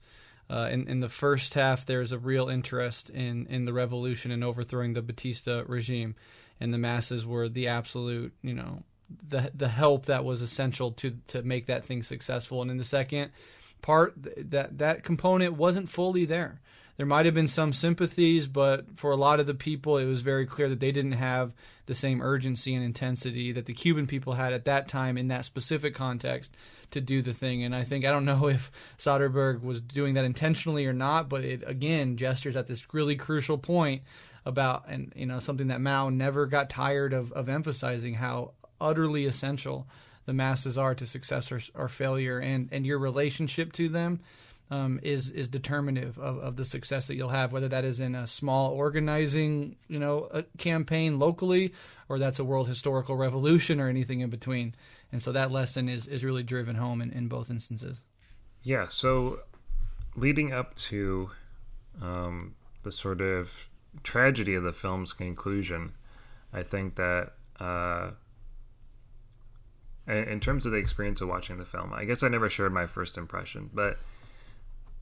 In the first half, there's a real interest in the revolution and overthrowing the Batista regime, and the masses were the absolute, the help that was essential to make that thing successful. And in the second part, that component wasn't fully there. There might have been some sympathies, but for a lot of the people, it was very clear that they didn't have the same urgency and intensity that the Cuban people had at that time in that specific context to do the thing. And I don't know if Soderbergh was doing that intentionally or not, but it, again, gestures at this really crucial point about, and something that Mao never got tired of emphasizing, how utterly essential the masses are to success or failure, and your relationship to them is determinative of the success that you'll have, whether that is in a small organizing a campaign locally, or that's a world historical revolution, or anything in between. And so that lesson is really driven home in both instances. Yeah. So leading up to the sort of tragedy of the film's conclusion, I think that in terms of the experience of watching the film, I guess I never shared my first impression, but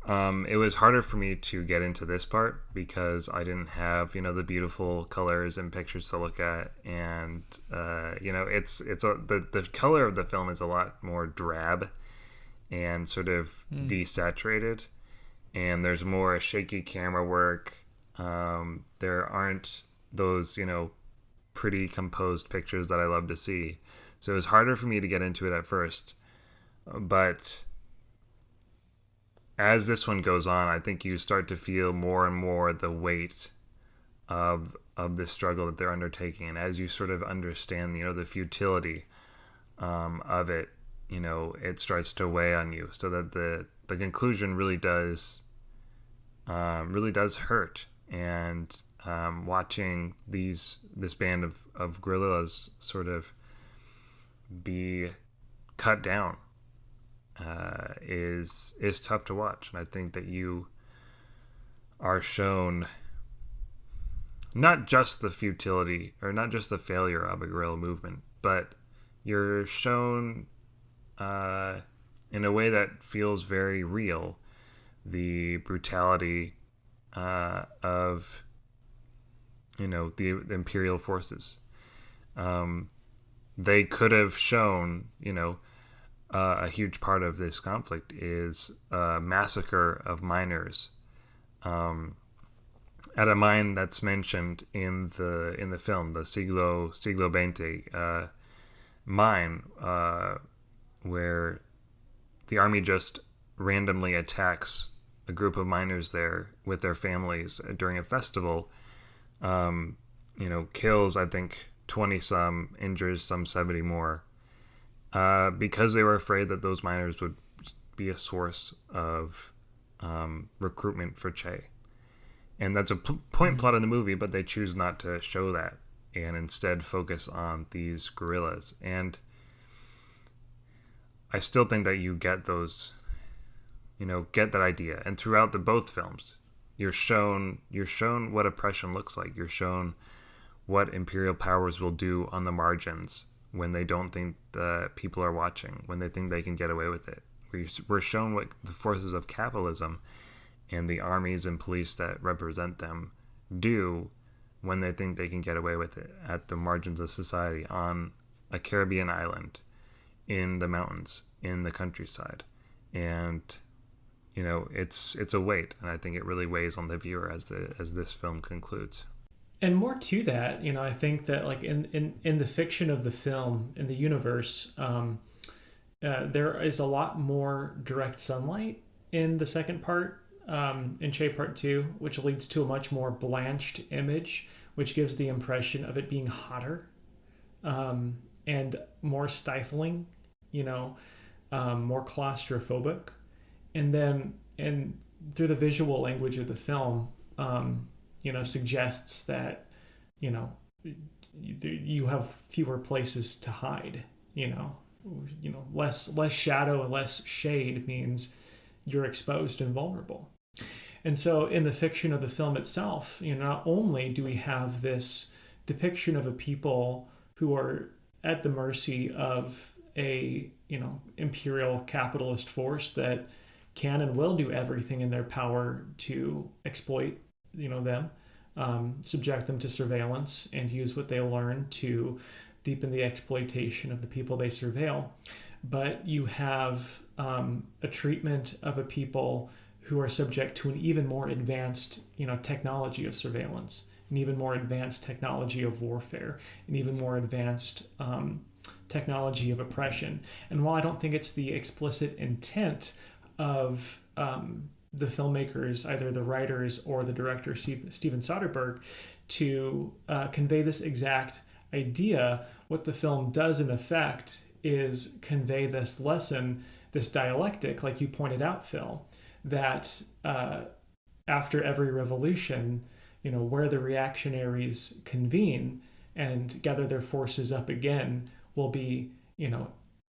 it was harder for me to get into this part because I didn't have the beautiful colors and pictures to look at, and the color of the film is a lot more drab and sort of desaturated, and there's more shaky camera work. There aren't those pretty composed pictures that I love to see, so it was harder for me to get into it at first, but as this one goes on, I think you start to feel more and more the weight of this struggle that they're undertaking, and as you sort of understand, the futility of it, it starts to weigh on you, so that the conclusion really does hurt. And watching this band of guerrillas sort of be cut down is tough to watch. And I think that you are shown not just the futility or not just the failure of a guerrilla movement, but you're shown in a way that feels very real the brutality of the imperial forces. They could have shown a huge part of this conflict is a massacre of miners at a mine that's mentioned in the film, the Siglo XX mine, where the army just randomly attacks a group of miners there with their families during a festival. Kills, I think, 20 some, injures some 70 more, because they were afraid that those miners would be a source of recruitment for Che. And that's a point plot in the movie, but they choose not to show that and instead focus on these guerrillas. And I still think that you get those, get that idea. And throughout both films, you're shown what oppression looks like. You're shown what imperial powers will do on the margins when they don't think the people are watching, when they think they can get away with it. We're shown what the forces of capitalism and the armies and police that represent them do when they think they can get away with it at the margins of society on a Caribbean island, in the mountains, in the countryside. And it's a weight, and I think it really weighs on the viewer as this film concludes. And more to that, I think that like in the fiction of the film, in the universe, there is a lot more direct sunlight in the second part, in Che Part 2, which leads to a much more blanched image, which gives the impression of it being hotter, and more stifling, more claustrophobic. And then through the visual language of the film, suggests that, you have fewer places to hide, less shadow and less shade means you're exposed and vulnerable. And so in the fiction of the film itself, not only do we have this depiction of a people who are at the mercy of a, imperial capitalist force that can and will do everything in their power to exploit, them, subject them to surveillance, and use what they learn to deepen the exploitation of the people they surveil. But you have a treatment of a people who are subject to an even more advanced, technology of surveillance, an even more advanced technology of warfare, an even more advanced technology of oppression. And while I don't think it's the explicit intent of the filmmakers, either the writers or the director, Steven Soderbergh, to convey this exact idea, what the film does in effect is convey this lesson, this dialectic, like you pointed out, Phil, that after every revolution, where the reactionaries convene and gather their forces up again will be,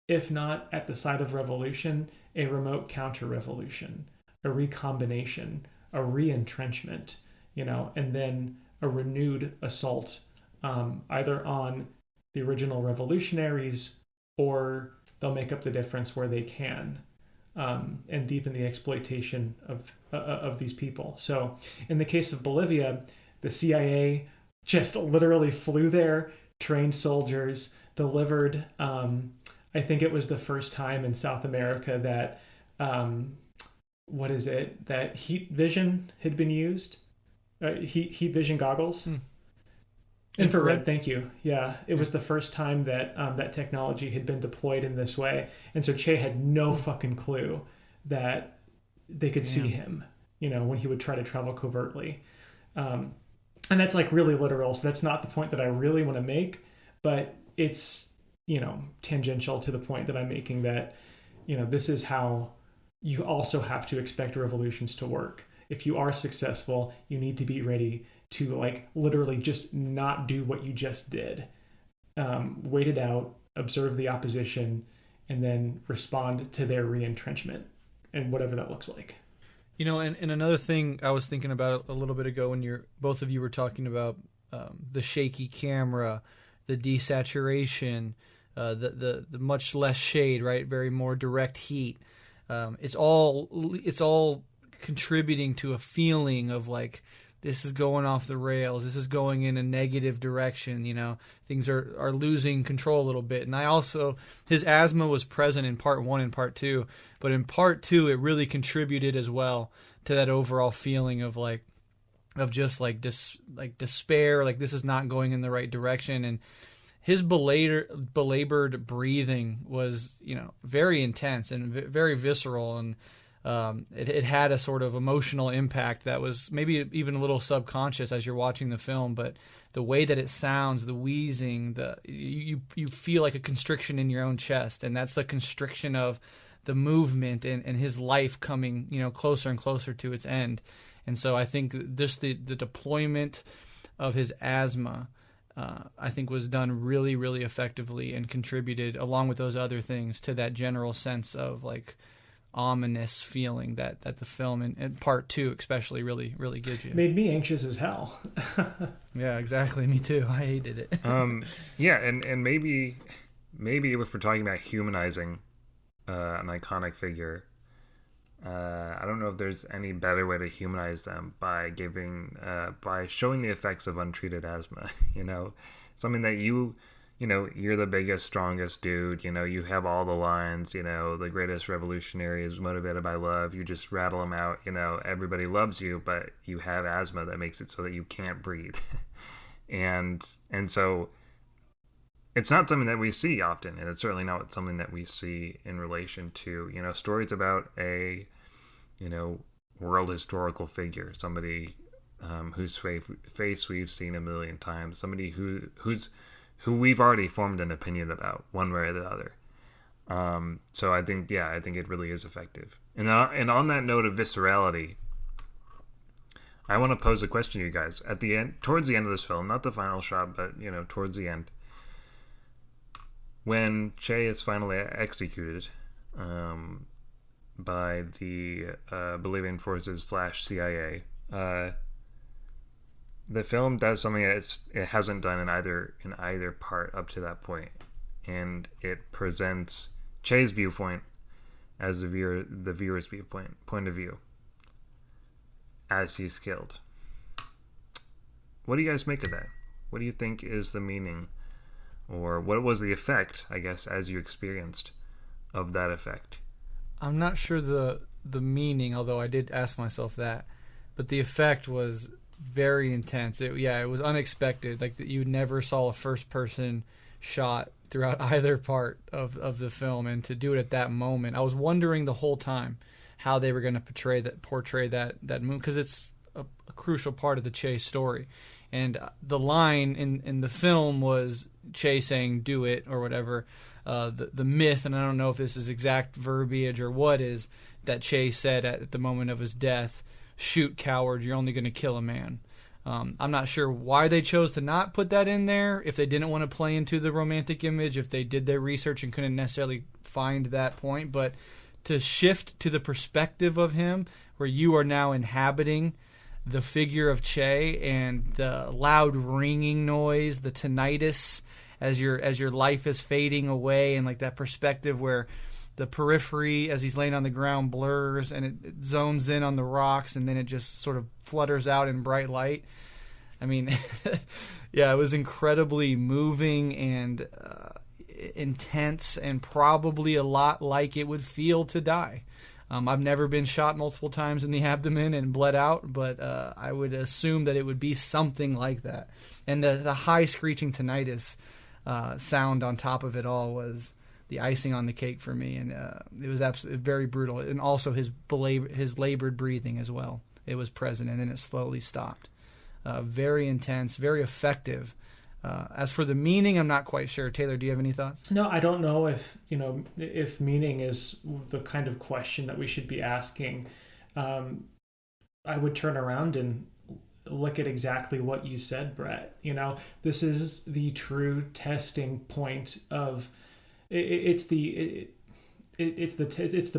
if not at the site of revolution, a remote counter-revolution, a recombination, a re-entrenchment, and then a renewed assault, either on the original revolutionaries, or they'll make up the difference where they can, and deepen the exploitation of these people. So in the case of Bolivia, the CIA just literally flew there, trained soldiers, delivered, I think it was the first time in South America that, that heat vision had been used? Heat vision goggles? Infrared, thank you. Yeah, it was the first time that that technology had been deployed in this way. And so Che had no fucking clue that they could see him, when he would try to travel covertly. And that's like really literal, so that's not the point that I really want to make, but it's, tangential to the point that I'm making, that, this is how you also have to expect revolutions to work. If you are successful, you need to be ready to like literally just not do what you just did. Wait it out, observe the opposition, and then respond to their re-entrenchment, and whatever that looks like. And another thing I was thinking about a little bit ago when both of you were talking about the shaky camera, the desaturation, the much less shade, right? Very more direct heat. It's all contributing to a feeling of like, this is going off the rails. This is going in a negative direction. Things are losing control a little bit. And his asthma was present in part 1 and part 2, but in part 2, it really contributed as well to that overall feeling of despair. Like this is not going in the right direction. And his belabored breathing was, very intense and very visceral. And it had a sort of emotional impact that was maybe even a little subconscious as you're watching the film, but the way that it sounds, the wheezing, you feel like a constriction in your own chest, and that's a constriction of the movement and his life coming, closer and closer to its end. And so I think just the deployment of his asthma, I think was done really, really effectively and contributed, along with those other things, to that general sense of like ominous feeling that the film in part 2 especially really, really gives you. Made me anxious as hell. Yeah, exactly. Me too. I hated it. Yeah, and maybe if we're talking about humanizing an iconic figure, I don't know if there's any better way to humanize them by by showing the effects of untreated asthma. Something that you're the biggest, strongest dude. You have all the lines. The greatest revolutionary is motivated by love. You just rattle them out. Everybody loves you, but you have asthma that makes it so that you can't breathe. and so it's not something that we see often, and it's certainly not something that we see in relation to stories about a world historical figure, somebody whose face we've seen a million times, somebody who we've already formed an opinion about one way or the other. So I think it really is effective. And on that note of viscerality, I want to pose a question to you guys at the end, towards the end of this film, not the final shot, but towards the end, when Che is finally executed by the Bolivian forces /CIA. The film does something that it hasn't done in either part up to that point, and it presents Che's viewpoint as the viewer's point of view as he's killed. What do you guys make of that? What do you think is the meaning, or what was the effect, I guess, as you experienced of that effect? I'm not sure the meaning, although I did ask myself that, but the effect was very intense. It was unexpected. Like, you never saw a first-person shot throughout either part of the film, and to do it at that moment, I was wondering the whole time how they were going to portray that moon, because it's a crucial part of the Che story. And the line in the film was Che saying "do it" or whatever. The myth, and I don't know if this is exact verbiage or what, is that Che said at the moment of his death, "Shoot, coward, you're only going to kill a man." I'm not sure why they chose to not put that in there, if they didn't want to play into the romantic image, if they did their research and couldn't necessarily find that point. But to shift to the perspective of him, where you are now inhabiting the figure of Che, and the loud ringing noise, the tinnitus as your life is fading away, and like that perspective where the periphery as he's laying on the ground blurs and it zones in on the rocks, and then it just sort of flutters out in bright light. I mean, yeah, it was incredibly moving and intense, and probably a lot like it would feel to die. I've never been shot multiple times in the abdomen and bled out, but I would assume that it would be something like that. And the high screeching tinnitus sound on top of it all was the icing on the cake for me, and it was absolutely very brutal. And also his labored breathing as well. It was present, and then it slowly stopped. Very intense, very effective. As for the meaning, I'm not quite sure. Taylor, do you have any thoughts? No, I don't know if meaning is the kind of question that we should be asking. I would turn around and look at exactly what you said, Brett. This is the true testing point of it's the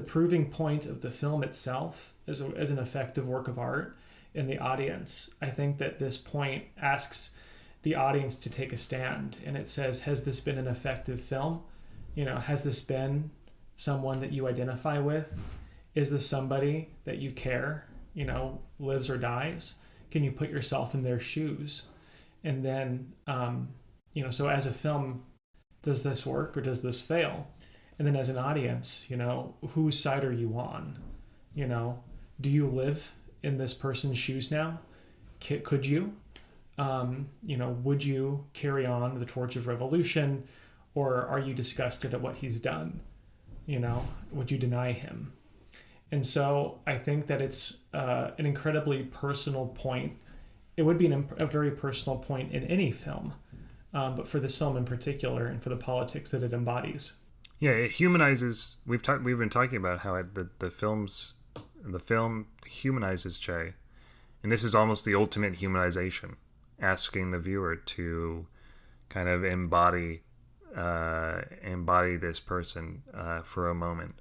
proving point of the film itself as an effective work of art in the audience. I think that this point asks the audience to take a stand, and it says, has this been an effective film? Has this been someone that you identify with? Is this somebody that you care, lives or dies? Can you put yourself in their shoes? And then, so as a film, does this work or does this fail? And then as an audience, whose side are you on? Do you live in this person's shoes now? Could you? Would you carry on the torch of revolution, or are you disgusted at what he's done? Would you deny him? And so I think that it's an incredibly personal point. It would be a very personal point in any film, but for this film in particular, and for the politics that it embodies. Yeah, it humanizes. We've been talking about how the film humanizes Che, and this is almost the ultimate humanization, asking the viewer to kind of embody this person for a moment.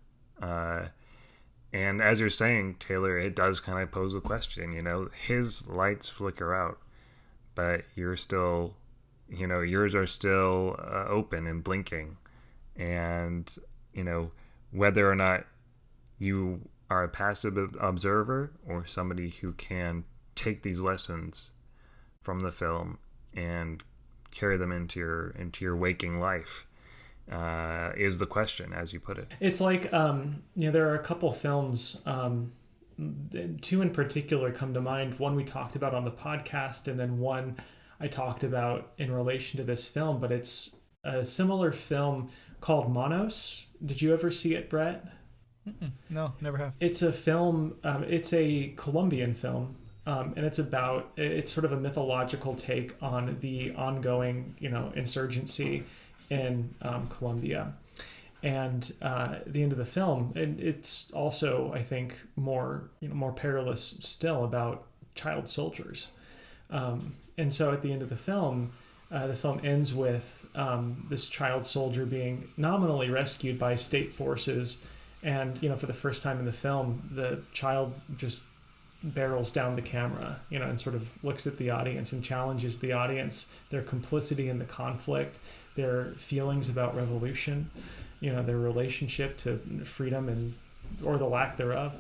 And as you're saying, Taylor, it does kind of pose a question. His lights flicker out, but you're still, yours are still open and blinking. And, whether or not you are a passive observer or somebody who can take these lessons from the film and carry them into your waking life, is the question, as you put it. It's like, there are a couple films, two in particular come to mind. One we talked about on the podcast, and then one I talked about in relation to this film, but it's a similar film called Monos. Did you ever see it, Brett? No, never have. It's a film, it's a Colombian film, and it's sort of a mythological take on the ongoing, insurgency in Colombia. And the end of the film, and it's also, I think, more perilous still, about child soldiers. And so at the end of the film ends with this child soldier being nominally rescued by state forces. And, for the first time in the film, the child just barrels down the camera, and sort of looks at the audience and challenges the audience, their complicity in the conflict, their feelings about revolution, their relationship to freedom or the lack thereof.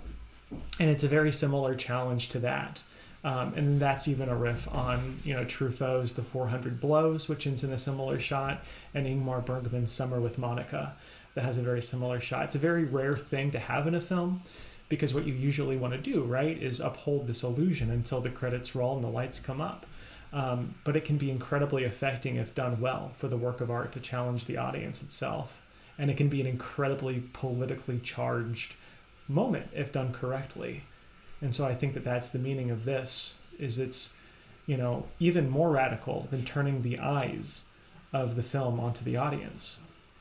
And it's a very similar challenge to that. And that's even a riff on, Truffaut's The 400 Blows, which ends in a similar shot, and Ingmar Bergman's Summer with Monica, that has a very similar shot. It's a very rare thing to have in a film, because what you usually want to do, right, is uphold this illusion until the credits roll and the lights come up. But it can be incredibly affecting if done well for the work of art to challenge the audience itself. And it can be an incredibly politically charged moment if done correctly. And so I think that that's the meaning of this, is it's, even more radical than turning the eyes of the film onto the audience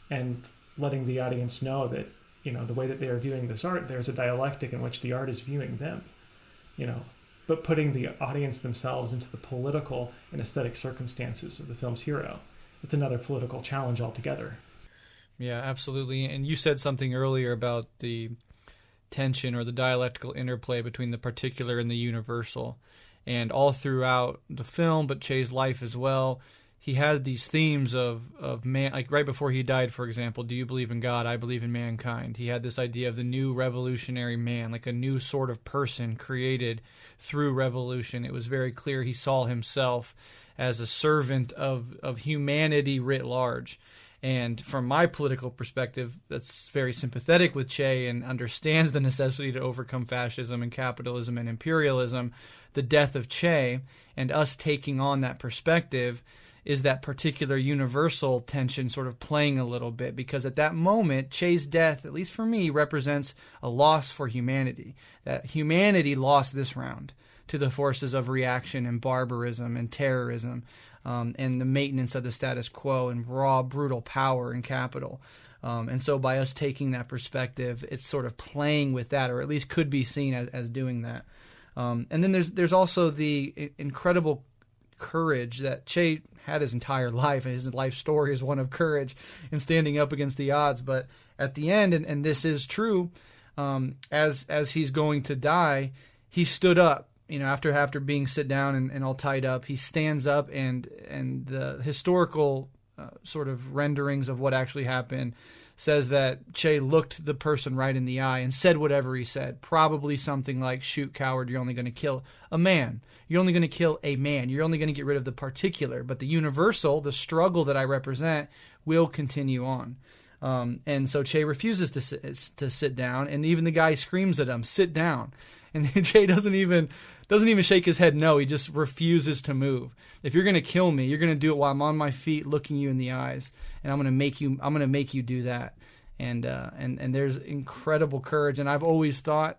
and letting the audience know that, the way that they are viewing this art, there's a dialectic in which the art is viewing them, but putting the audience themselves into the political and aesthetic circumstances of the film's hero. It's another political challenge altogether. Yeah, absolutely. And you said something earlier about the tension or the dialectical interplay between the particular and the universal. And all throughout the film, but Che's life as well, he had these themes of man, like right before he died, for example, do you believe in God? I believe in mankind. He had this idea of the new revolutionary man, like a new sort of person created through revolution. It was very clear he saw himself as a servant of humanity writ large. And from my political perspective, that's very sympathetic with Che and understands the necessity to overcome fascism and capitalism and imperialism. The death of Che and us taking on that perspective is that particular universal tension sort of playing a little bit, because at that moment, Che's death, at least for me, represents a loss for humanity. That humanity lost this round to the forces of reaction and barbarism and terrorism, and the maintenance of the status quo and raw, brutal power and capital. And so by us taking that perspective, it's sort of playing with that, or at least could be seen as doing that. And then there's also the incredible courage that Che had his entire life. His life story is one of courage and standing up against the odds. But at the end, and this is true, as he's going to die, he stood up. After being sit down and all tied up, he stands up, and the historical sort of renderings of what actually happened says that Che looked the person right in the eye and said whatever he said, probably something like, "Shoot, coward, you're only going to kill a man. You're only going to kill a man. You're only going to get rid of the particular, but the universal, the struggle that I represent, will continue on." And so Che refuses to sit down, and even the guy screams at him, "Sit down." And Che doesn't even shake his head no. He just refuses to move. If you're going to kill me, you're going to do it while I'm on my feet, looking you in the eyes, and I'm going to make you do that. And there's incredible courage. And I've always thought,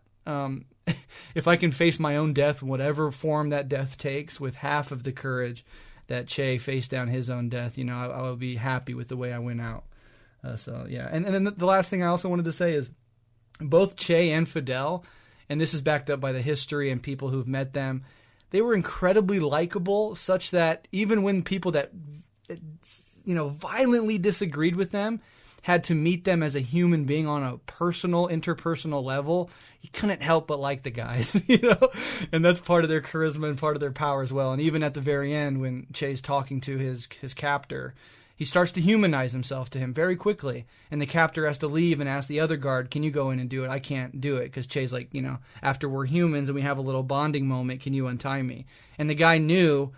if I can face my own death, whatever form that death takes, with half of the courage that Che faced down his own death, I will be happy with the way I went out. So yeah. And then the last thing I also wanted to say is both Che and Fidel, and this is backed up by the history and people who've met them, they were incredibly likable, such that even when people that violently disagreed with them had to meet them as a human being on a interpersonal level, you couldn't help but like the guys, and that's part of their charisma and part of their power as well. And even at the very end, when Che's talking to his captor, he starts to humanize himself to him very quickly. And the captor has to leave and ask the other guard, can you go in and do it? I can't do it. Because Che's like, after we're humans and we have a little bonding moment, can you untie me? And the guy knew,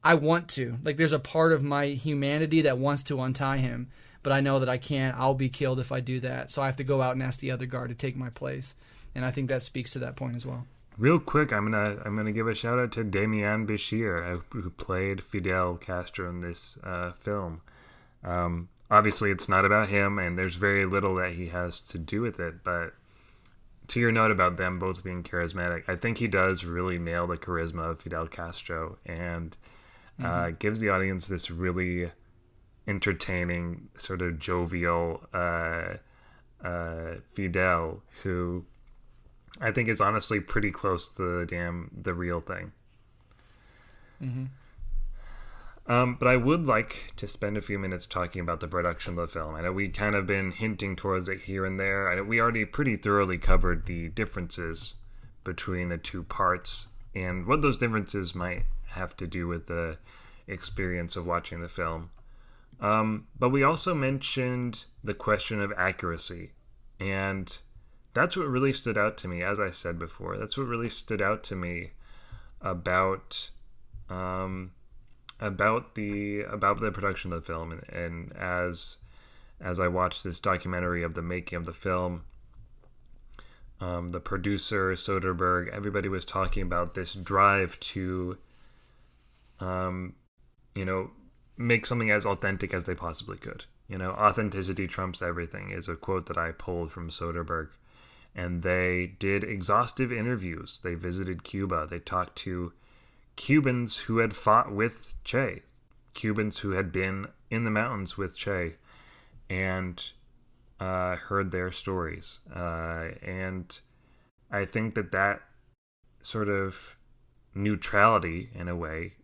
I want to. Like, there's a part of my humanity that wants to untie him. But I know that I can't. I'll be killed if I do that. So I have to go out and ask the other guard to take my place. And I think that speaks to that point as well. Real quick, I'm gonna give a shout out to Damian Bashir, who played Fidel Castro in this film. Obviously, it's not about him, and there's very little that he has to do with it. But to your note about them both being charismatic, I think he does really nail the charisma of Fidel Castro, and gives the audience this really entertaining, sort of jovial Fidel, who I think is honestly pretty close to the real thing. But I would like to spend a few minutes talking about the production of the film. I know we kind of been hinting towards it here and there. I know we already pretty thoroughly covered the differences between the two parts and what those differences might have to do with the experience of watching the film. But we also mentioned the question of accuracy, and that's what really stood out to me. As I said before, that's what really stood out to me about the production of the film, and as I watched this documentary of the making of the film, the producer Soderbergh, everybody was talking about this drive to make something as authentic as they possibly could. Authenticity trumps everything is a quote that I pulled from Soderbergh. And they did exhaustive interviews. They visited Cuba. They talked to Cubans who had fought with Che, Cubans who had been in the mountains with Che, and heard their stories. And I think that sort of neutrality, in a way,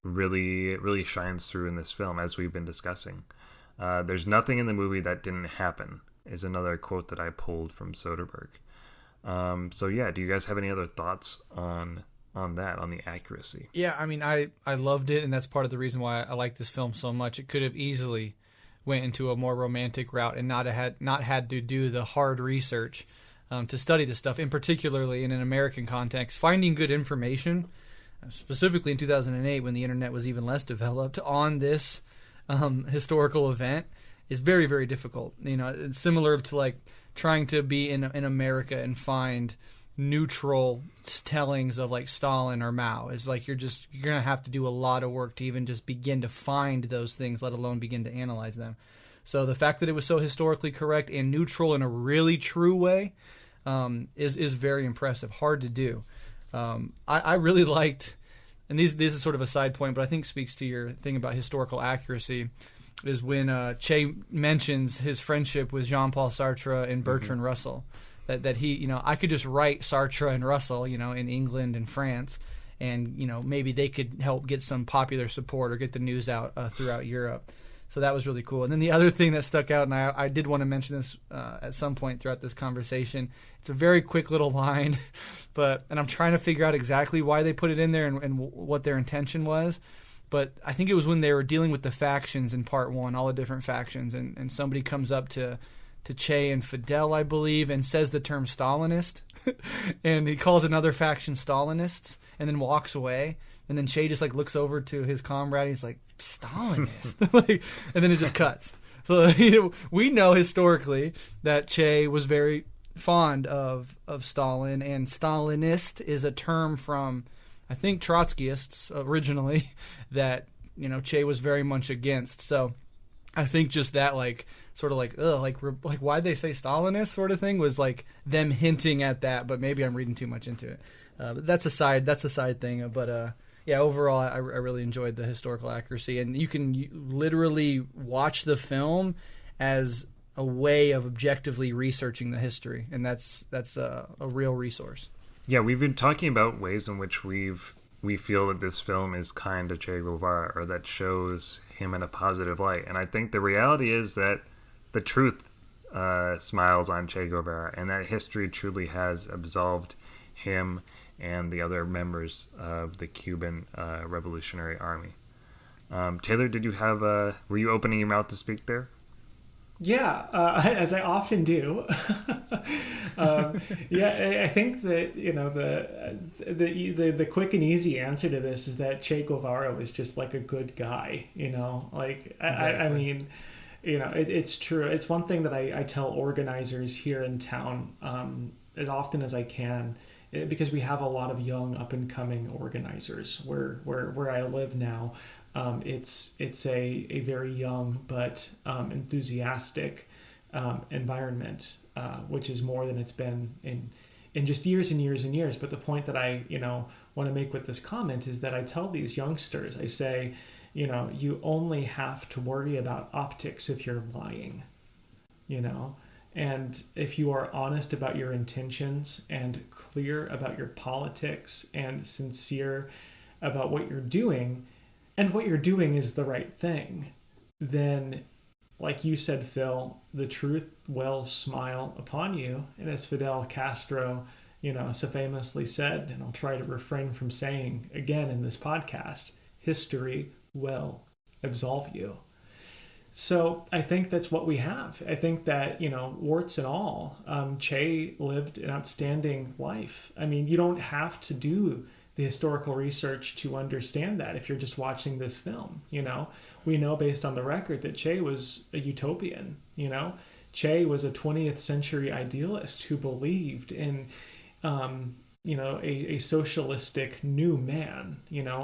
really shines through in this film, as we've been discussing. There's nothing in the movie that didn't happen, is another quote that I pulled from Soderbergh. So yeah, do you guys have any other thoughts on that, on the accuracy? Yeah, I mean, I loved it, and that's part of the reason why I like this film so much. It could have easily went into a more romantic route and not had to do the hard research to study this stuff, and particularly in an American context, finding good information, specifically in 2008 when the internet was even less developed, on this historical event is very, very difficult. It's similar to like trying to be in America and find neutral tellings of like Stalin or Mao. It's like you're going to have to do a lot of work to even just begin to find those things, let alone begin to analyze them. So the fact that it was so historically correct and neutral in a really true way is very impressive. Hard to do. I really liked, and this is sort of a side point, but I think speaks to your thing about historical accuracy, is when Che mentions his friendship with Jean-Paul Sartre and Bertrand Russell. That he, I could just write Sartre and Russell, in England and France, and, maybe they could help get some popular support or get the news out throughout Europe. So that was really cool. And then the other thing that stuck out, and I did want to mention this at some point throughout this conversation, it's a very quick little line, and I'm trying to figure out exactly why they put it in there and what their intention was. But I think it was when they were dealing with the factions in part one, all the different factions, and somebody comes up to Che and Fidel, I believe, and says the term Stalinist, and he calls another faction Stalinists, and then walks away, and then Che just like looks over to his comrade, and he's like, Stalinist, and then it just cuts. So we know historically that Che was very fond of Stalin, and Stalinist is a term from, I think, Trotskyists originally that Che was very much against. So I think just that sort of why'd they say Stalinist sort of thing was like them hinting at that, but maybe I'm reading too much into it. But that's a side thing. But yeah, overall, I really enjoyed the historical accuracy, and you can literally watch the film as a way of objectively researching the history, and that's a real resource. Yeah, we've been talking about ways in which we feel that this film is kind to Che Guevara, or that shows him in a positive light. And I think the reality is that the truth smiles on Che Guevara, and that history truly has absolved him and the other members of the Cuban Revolutionary Army. Taylor, did you have were you opening your mouth to speak there? Yeah, as I often do. Yeah, I think that the quick and easy answer to this is that Che Guevara was just like a good guy. Like I mean, it's true. It's one thing that I tell organizers here in town as often as I can, because we have a lot of young up and coming organizers where I live now. It's a very young but enthusiastic environment, which is more than it's been in just years and years and years. But the point that I want to make with this comment is that I tell these youngsters, I say, you only have to worry about optics if you're lying, and if you are honest about your intentions and clear about your politics and sincere about what you're doing, and what you're doing is the right thing, then, like you said, Phil, the truth will smile upon you. And as Fidel Castro, so famously said, and I'll try to refrain from saying again in this podcast, history will absolve you. So I think that's what we have. I think that, warts and all, Che lived an outstanding life. I mean, you don't have to do the historical research to understand that if you're just watching this film. We know based on the record that Che was a utopian. Che was a 20th century idealist who believed in a socialistic new man,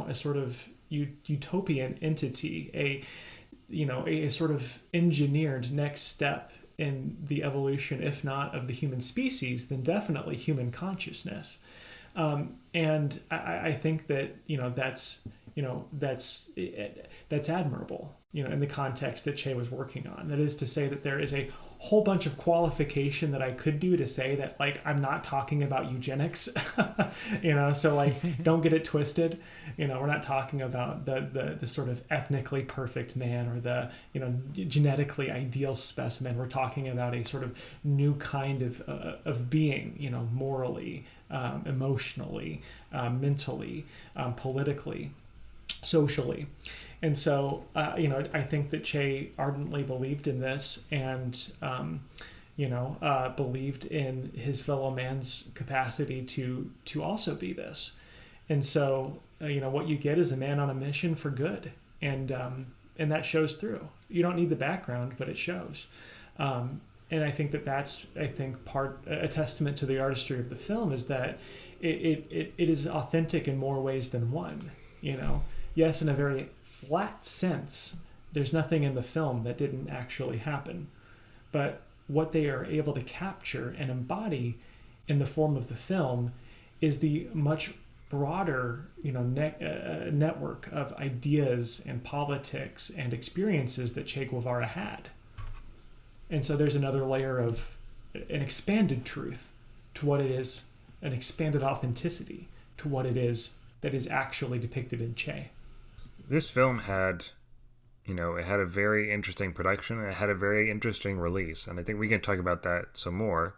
a sort of utopian entity, a sort of engineered next step in the evolution, if not of the human species, then definitely human consciousness. And I think that that's admirable, in the context that Che was working on. That is to say that there is a whole bunch of qualification that I could do to say that, like, I'm not talking about eugenics, so like, don't get it twisted. We're not talking about the sort of ethnically perfect man or the, genetically ideal specimen. We're talking about a sort of new kind of being, morally, emotionally, mentally, politically, socially. And so, I think that Che ardently believed in this and, believed in his fellow man's capacity to also be this. And so, what you get is a man on a mission for good. And that shows through. You don't need the background, but it shows. And I think that's a testament to the artistry of the film is that it is authentic in more ways than one. Yes, in a very flat sense, there's nothing in the film that didn't actually happen. But what they are able to capture and embody in the form of the film is the much broader, network of ideas and politics and experiences that Che Guevara had. And so there's another layer of an expanded truth to what it is, an expanded authenticity to what it is that is actually depicted in Che. This film had, it had a very interesting production and it had a very interesting release. And I think we can talk about that some more.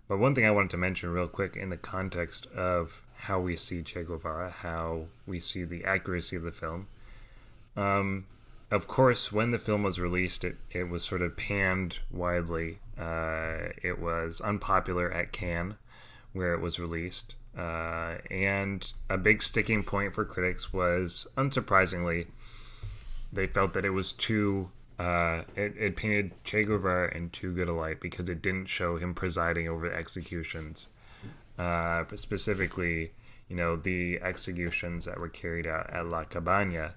But one thing I wanted to mention real quick in the context of how we see Che Guevara, how we see the accuracy of the film. Of course, when the film was released, it was sort of panned widely. It was unpopular at Cannes, where it was released. And a big sticking point for critics was, unsurprisingly, they felt that it was too... it painted Che Guevara in too good a light because it didn't show him presiding over the executions. Specifically, the executions that were carried out at La Cabana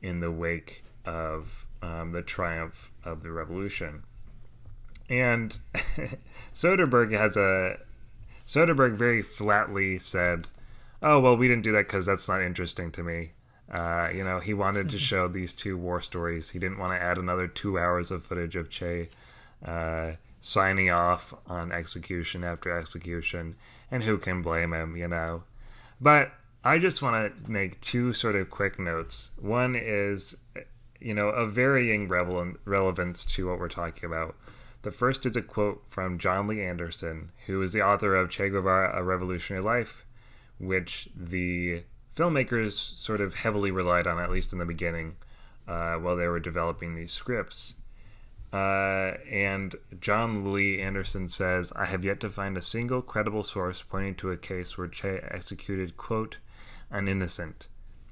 in the wake of the triumph of the revolution. And Soderbergh very flatly said, "Oh, well, we didn't do that because that's not interesting to me." He wanted to show these two war stories. He didn't want to add another 2 hours of footage of Che signing off on execution after execution. And who can blame him, But I just want to make two sort of quick notes. One is, of varying relevance to what we're talking about. The first is a quote from John Lee Anderson, who is the author of Che Guevara, A Revolutionary Life, which the filmmakers sort of heavily relied on, at least in the beginning, while they were developing these scripts. And John Lee Anderson says, I have yet to find a single credible source pointing to a case where Che executed, quote, an innocent.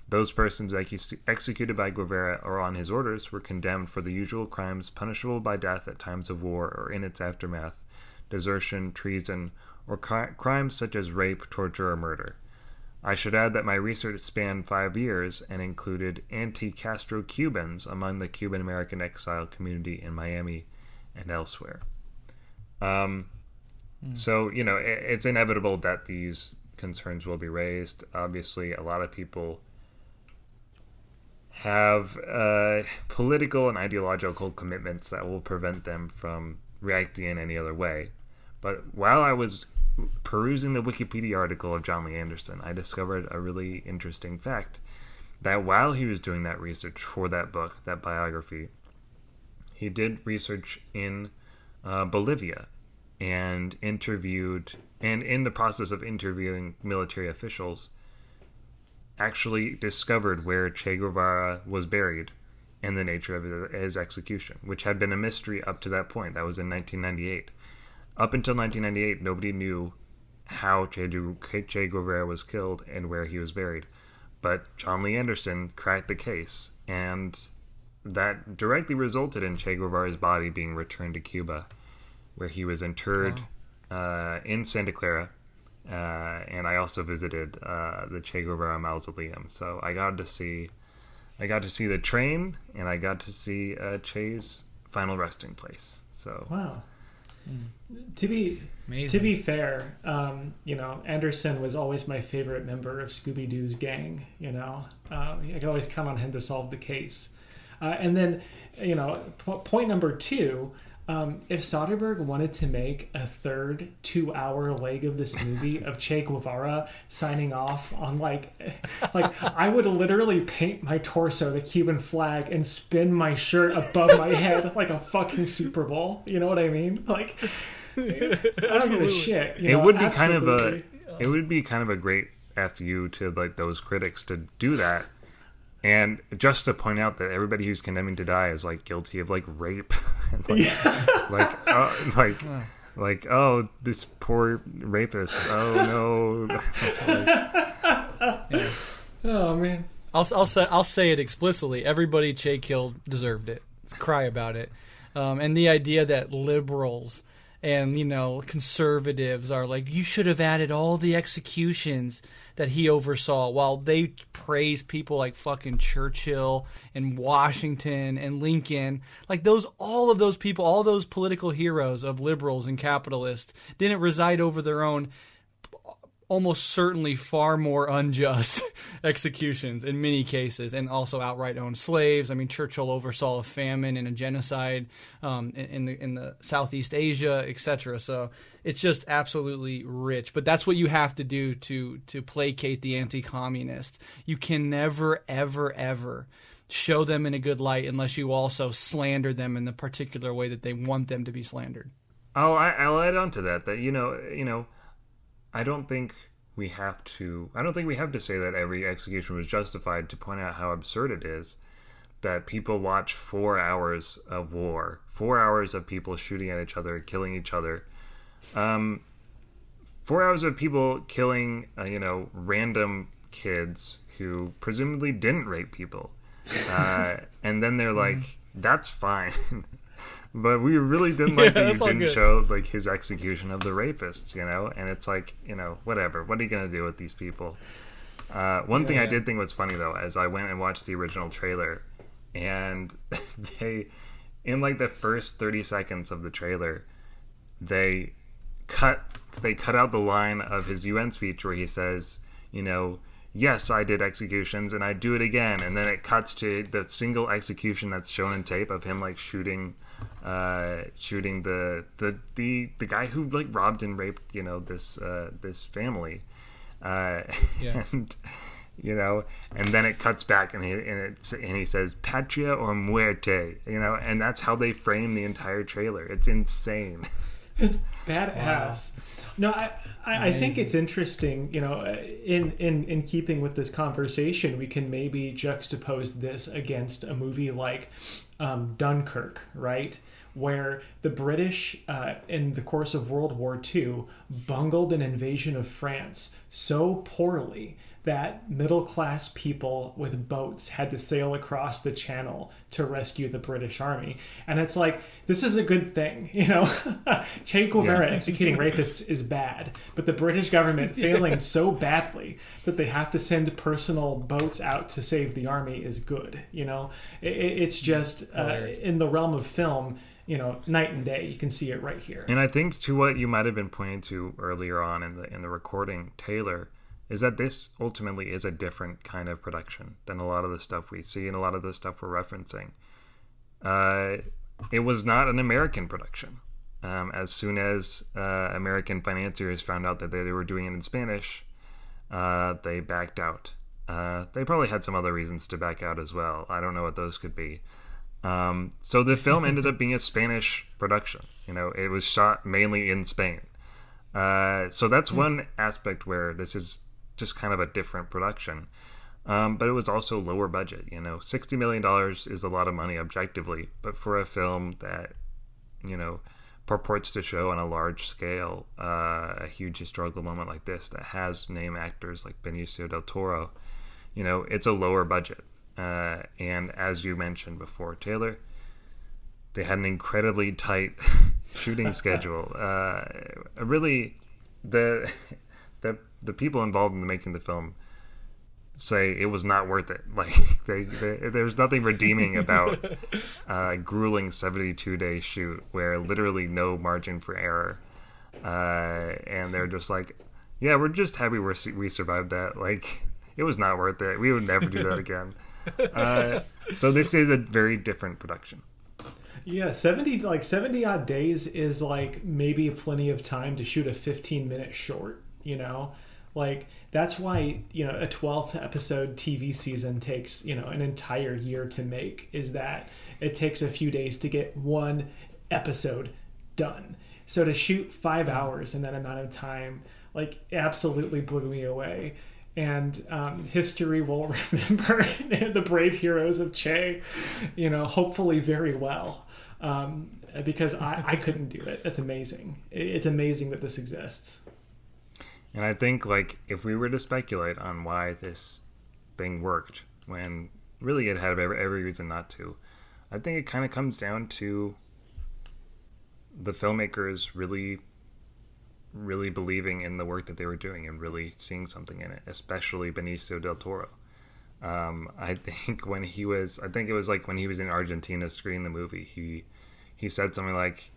Those persons executed by Guevara or on his orders were condemned for the usual crimes punishable by death at times of war or in its aftermath, desertion, treason, or crimes such as rape, torture, or murder. I should add that my research spanned 5 years and included anti-Castro Cubans among the Cuban-American exile community in Miami and elsewhere. So, you know, it's inevitable that these concerns will be raised. Obviously, a lot of people have political and ideological commitments that will prevent them from reacting in any other way. But while I was perusing the Wikipedia article of John Lee Anderson, I discovered a really interesting fact that while he was doing that research for that book, that biography, he did research in Bolivia and interviewed, and in the process of interviewing military officials, actually discovered where Che Guevara was buried and the nature of his execution, which had been a mystery up to that point. That was in 1998. Up until 1998, nobody knew how Che Guevara was killed and where he was buried. But John Lee Anderson cracked the case, and that directly resulted in Che Guevara's body being returned to Cuba, where he was interred in Santa Clara. And I also visited the Che Guevara mausoleum. So I got to see the train, and I got to see Che's final resting place. So wow. To be fair, you know, Anderson was always my favorite member of Scooby-Doo's gang. You know, I could always count on him to solve the case. And then, you know, point number 2. If Soderbergh wanted to make a third 2-hour leg of this movie of Che Guevara signing off on like I would literally paint my torso the Cuban flag and spin my shirt above my head like a fucking Super Bowl. You know what I mean? Like, I don't give a shit. You know, it would be kind of a great FU to like those critics to do that. And just to point out that everybody who's condemning to die is like guilty of like rape, and, oh, this poor rapist. Oh no. Oh man. I'll say it explicitly. Everybody Che killed deserved it. Cry about it. And the idea that liberals and, you know, conservatives are like, you should have added all the executions that he oversaw, while they praise people like fucking Churchill and Washington and Lincoln. Like all of those people, all those political heroes of liberals and capitalists didn't reside over their own almost certainly far more unjust executions in many cases, and also outright owned slaves. I mean, Churchill oversaw a famine and a genocide in the Southeast Asia, etc. So it's just absolutely rich. But that's what you have to do to placate the anti-communists. You can never, ever, ever show them in a good light unless you also slander them in the particular way that they want them to be slandered. I'll add on to that you know, I don't think we have to say that every execution was justified to point out how absurd it is that people watch 4 hours of war, 4 hours of people shooting at each other, killing each other, 4 hours of people killing, random kids who presumably didn't rape people. And then they're like, that's fine. But we really didn't like that you didn't show like his execution of the rapists, you know? And it's like, whatever. What are you going to do with these people? One thing I did think was funny, though, as I went and watched the original trailer, and they, in like the first 30 seconds of the trailer, they cut out the line of his UN speech where he says, yes, I did executions and I'd do it again. And then it cuts to the single execution that's shown in tape of him like shooting the guy who like robbed and raped, this family. And and then it cuts back and he says patria or muerte, and that's how they frame the entire trailer. It's insane. Badass. No, I think it's interesting, you know, in keeping with this conversation, we can maybe juxtapose this against a movie like Dunkirk, right? Where the British, in the course of World War II, bungled an invasion of France so poorly that middle-class people with boats had to sail across the channel to rescue the British army. And it's like, this is a good thing, you know? Che Guevara executing rapists is bad, but the British government failing so badly that they have to send personal boats out to save the army is good, you know? It's just, in the realm of film, you know, night and day. You can see it right here. And I think to what you might have been pointing to earlier on in the recording, Taylor, is that this ultimately is a different kind of production than a lot of the stuff we see and a lot of the stuff we're referencing. It was not an American production. As soon as American financiers found out that they were doing it in Spanish, they backed out. They probably had some other reasons to back out as well. I don't know what those could be. So the film ended up being a Spanish production. You know, it was shot mainly in Spain. So that's one aspect where this is just kind of a different production. But it was also lower budget. You know, $60 million is a lot of money objectively, but for a film that, you know, purports to show on a large scale a huge historical moment like this that has name actors like Benicio del Toro, you know, it's a lower budget. And as you mentioned before, Taylor, they had an incredibly tight shooting schedule. Really, the people involved in making the film say it was not worth it. Like there's nothing redeeming about a grueling 72-day shoot where literally no margin for error. And they're just like, yeah, we're just happy we survived that. Like, it was not worth it. We would never do that again. So this is a very different production. Yeah, 70 odd days is like maybe plenty of time to shoot a 15-minute short, you know? Like, that's why, you know, a 12 episode TV season takes, you know, an entire year to make, is that it takes a few days to get one episode done. So to shoot 5 hours in that amount of time, like, absolutely blew me away. And history will remember the brave heroes of Che, you know, hopefully very well, because I couldn't do it. It's amazing. It's amazing that this exists. And I think, like, if we were to speculate on why this thing worked, when really it had every reason not to, I think it kind of comes down to the filmmakers really believing in the work that they were doing and really seeing something in it, especially Benicio del Toro. I think when he was in Argentina screening the movie, he said something like,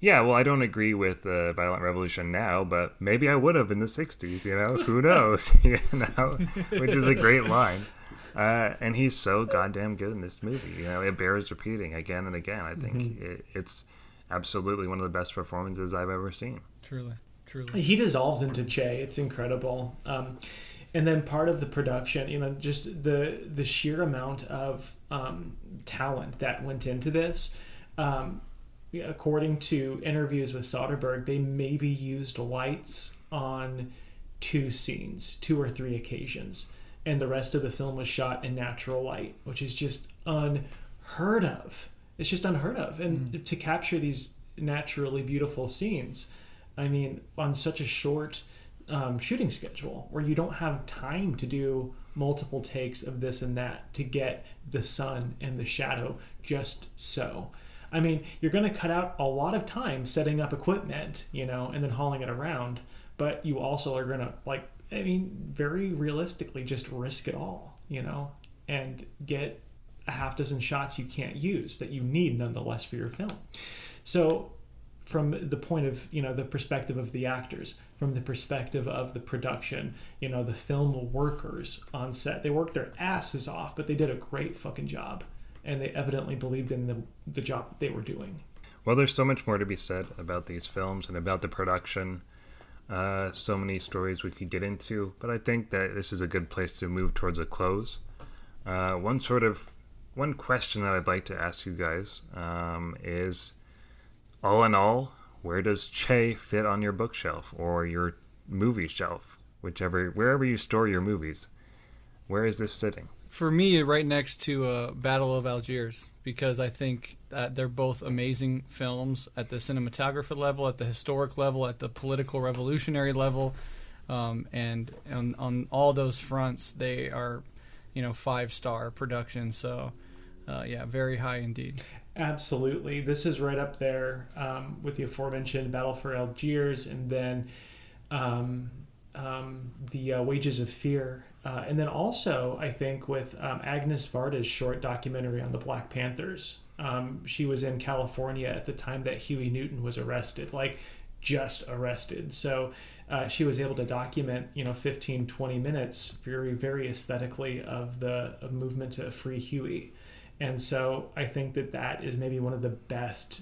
yeah, well, I don't agree with the violent revolution now, but maybe I would have in the 60s, you know, who knows, you know, which is a great line. And he's so goddamn good in this movie, you know, it bears repeating again and again. I think it's absolutely one of the best performances I've ever seen. Truly. He dissolves into Che. It's incredible. And then part of the production, you know, just the sheer amount of talent that went into this. According to interviews with Soderbergh, they maybe used lights on 2 or 3 occasions. And the rest of the film was shot in natural light, which is just unheard of. It's just unheard of. And to capture these naturally beautiful scenes, I mean, on such a short shooting schedule where you don't have time to do multiple takes of this and that to get the sun and the shadow just so. I mean, you're going to cut out a lot of time setting up equipment, you know, and then hauling it around. But you also are going to, like, I mean, very realistically, just risk it all, you know, and get a half dozen shots you can't use that you need nonetheless for your film. So from the point of, you know, the perspective of the actors, from the perspective of the production, you know, the film workers on set, they worked their asses off, but they did a great fucking job. And they evidently believed in the job that they were doing. Well, there's so much more to be said about these films and about the production. So many stories we could get into, but I think that this is a good place to move towards a close. One question that I'd like to ask you guys is, all in all, where does Che fit on your bookshelf or your movie shelf, wherever you store your movies? Where is this sitting? For me, right next to Battle of Algiers, because I think that they're both amazing films at the cinematography level, at the historic level, at the political revolutionary level, and on all those fronts, they are, 5-star productions. So, very high indeed. Absolutely. This is right up there with the aforementioned Battle for Algiers, and then the Wages of Fear. And then also, I think, with Agnes Varda's short documentary on the Black Panthers. She was in California at the time that Huey Newton was arrested, just arrested. So she was able to document, 15, 20 minutes very, very aesthetically of the movement to free Huey. And so I think that is maybe one of the best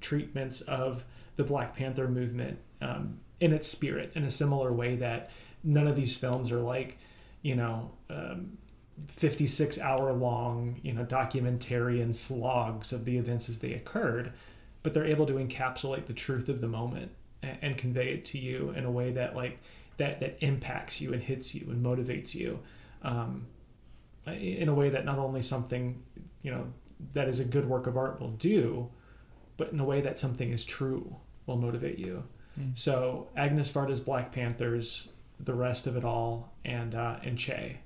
treatments of the Black Panther movement in its spirit, in a similar way that none of these films are 56-hour long, documentarian slogs of the events as they occurred, but they're able to encapsulate the truth of the moment and convey it to you in a way that that impacts you and hits you and motivates you, in a way that not only something, that is a good work of art will do, but in a way that something is true will motivate you. So Agnes Varda's Black Panthers, the rest of it all, and Che.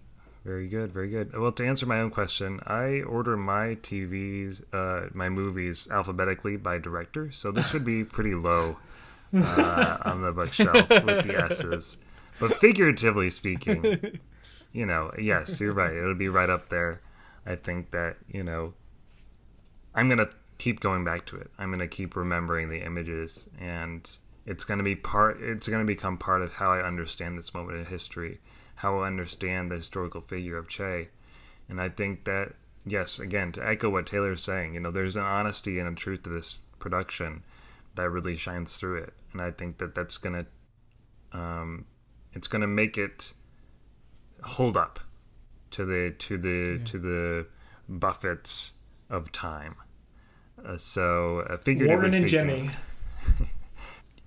Very good, very good. Well, to answer my own question, I order my my movies alphabetically by director, so this should be pretty low on the bookshelf with the S's. But figuratively speaking, yes, you're right. It'll be right up there. I think that, I'm going to keep going back to it. I'm going to keep remembering the images, and it's going to become part of how I understand this moment in history, how I understand the historical figure of Che. And I think that, yes, again, to echo what Taylor's saying, there's an honesty and a truth to this production that really shines through it. And I think that that's going to, it's going to make it hold up to the buffets of time. Figuratively Warren and speaking, Jimmy.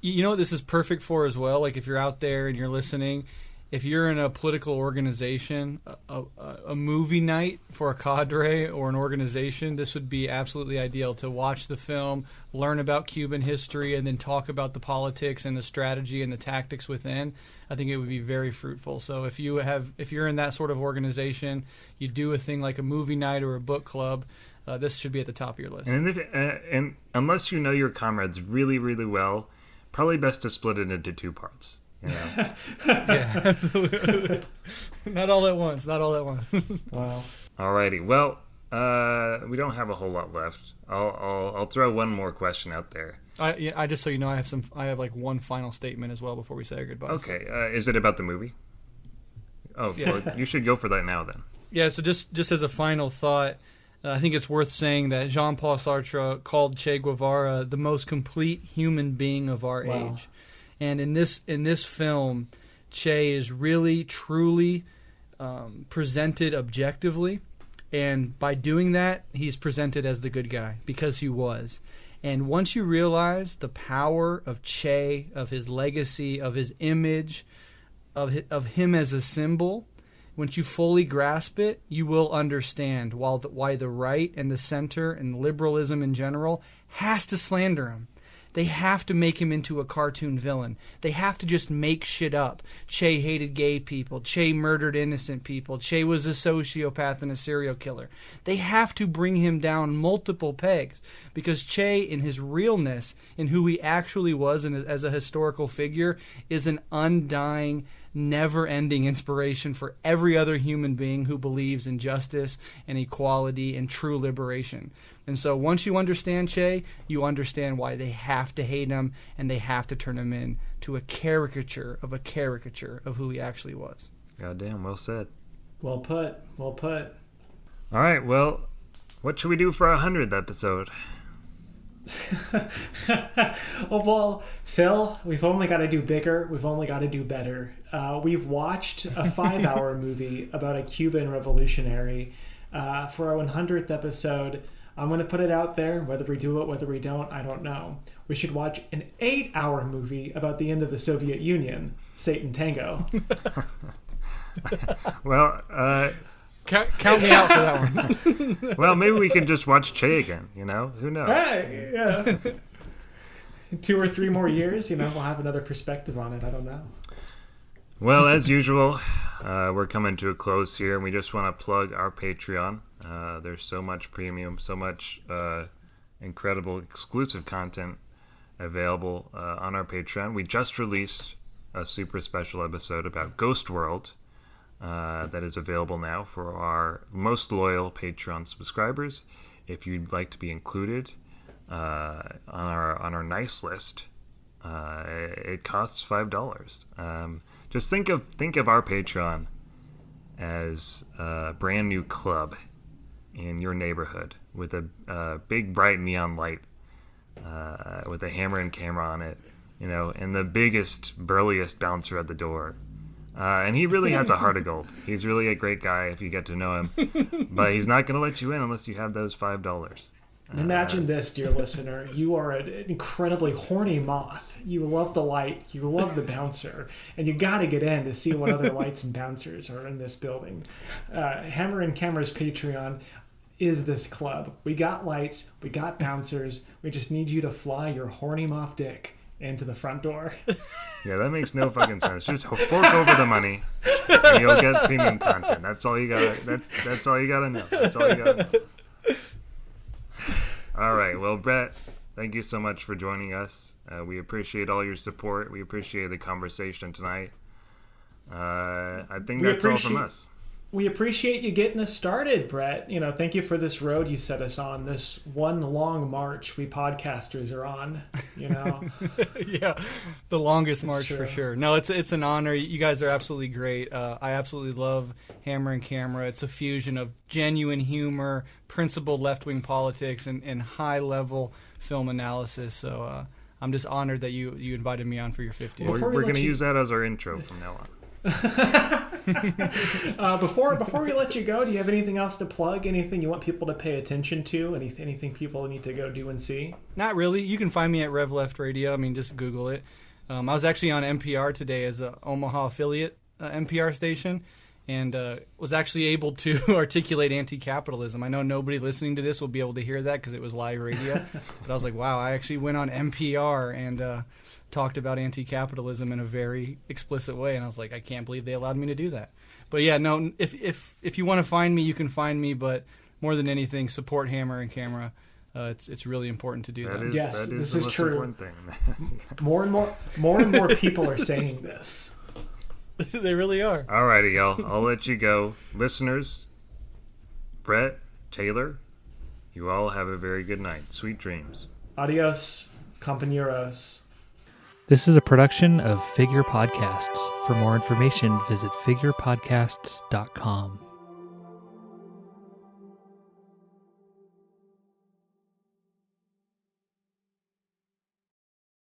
You know what this is perfect for as well? If you're out there and you're listening, if you're in a political organization, a movie night for a cadre or an organization, this would be absolutely ideal to watch the film, learn about Cuban history, and then talk about the politics and the strategy and the tactics within. I think it would be very fruitful. So if you're in that sort of organization, you do a thing like a movie night or a book club, this should be at the top of your list. And unless you know your comrades really, really well, probably best to split it into 2 parts. Yeah, absolutely. Not all at once. Wow. Alrighty. Well, we don't have a whole lot left. I'll throw one more question out there. I just so you know, I have one final statement as well before we say our goodbyes. Okay. Is it about the movie? Oh, yeah. Well, you should go for that now then. Yeah. So just as a final thought, I think it's worth saying that Jean-Paul Sartre called Che Guevara the most complete human being of our age. And in this film, Che is really, truly presented objectively. And by doing that, he's presented as the good guy, because he was. And once you realize the power of Che, of his legacy, of his image, of him as a symbol, once you fully grasp it, you will understand why the right and the center and liberalism in general has to slander him. They have to make him into a cartoon villain. They have to just make shit up. Che hated gay people. Che murdered innocent people. Che was a sociopath and a serial killer. They have to bring him down multiple pegs, because Che, in his realness, in who he actually was and as a historical figure, is an undying, never-ending inspiration for every other human being who believes in justice and equality and true liberation. And so once you understand Che, you understand why they have to hate him, and they have to turn him into a caricature of who he actually was. Goddamn, well said. Well put. All right, well, what should we do for our 100th episode? Well, Phil, we've only got to do bigger. We've only got to do better. We've watched a 5-hour movie about a Cuban revolutionary. For our 100th episode, I'm going to put it out there. Whether we do it, whether we don't, I don't know. We should watch an 8-hour movie about the end of the Soviet Union, Satan Tango. Well, count me out for that one. well, maybe we can just watch Che again. Who knows? Hey, yeah. 2 or 3 more years, we'll have another perspective on it. I don't know. Well, as usual, we're coming to a close here, and we just want to plug our Patreon. There's so much premium, so much incredible exclusive content available on our Patreon. We just released a super special episode about Ghost World that is available now for our most loyal Patreon subscribers. If you'd like to be included on our nice list, it costs $5. Just think of our Patreon as a brand new club in your neighborhood with a big bright neon light with a hammer and camera on it, and the biggest, burliest bouncer at the door. And he really has a heart of gold. He's really a great guy if you get to know him, but he's not going to let you in unless you have those $5. Imagine this, dear listener. You are an incredibly horny moth. You love the light. You love the bouncer. And you got to get in to see what other lights and bouncers are in this building. Hammer and Camera's Patreon is this club. We got lights. We got bouncers. We just need you to fly your horny moth dick into the front door. Yeah, that makes no fucking sense. Just fork over the money, and you'll get premium content. That's all you gotta. That's all you gotta know. That's all you gotta know. All right. Well, Brett, thank you so much for joining us. We appreciate all your support. We appreciate the conversation tonight. I think that's all from us. We appreciate you getting us started, Brett. Thank you for this road you set us on, this one long march we podcasters are on, Yeah, the longest march for sure. No, it's an honor. You guys are absolutely great. I absolutely love Hammer and Camera. It's a fusion of genuine humor, principled left-wing politics, and high-level film analysis. So I'm just honored that you invited me on for your 50th. Well, we're going to use that as our intro from now on. Before we let you go, do you have anything else to plug? Anything you want people to pay attention to? Anything people need to go do and see? Not really. You can find me at Rev Left Radio. I mean, just Google it. I was actually on NPR today as an Omaha affiliate NPR station, and was actually able to articulate anti-capitalism. I know nobody listening to this will be able to hear that because it was live radio, but I was like, wow, I actually went on NPR and talked about anti-capitalism in a very explicit way, and I was like, I can't believe they allowed me to do that. But yeah, no, if you want to find me, you can find me, but more than anything, support Hammer and Camera. It's really important to do that. Yes, that this the is most true. important thing. more and more people are saying this. They really are. Alrighty, y'all. I'll let you go. Listeners, Brett, Taylor, you all have a very good night. Sweet dreams. Adios, compañeros. This is a production of Figure Podcasts. For more information, visit figurepodcasts.com.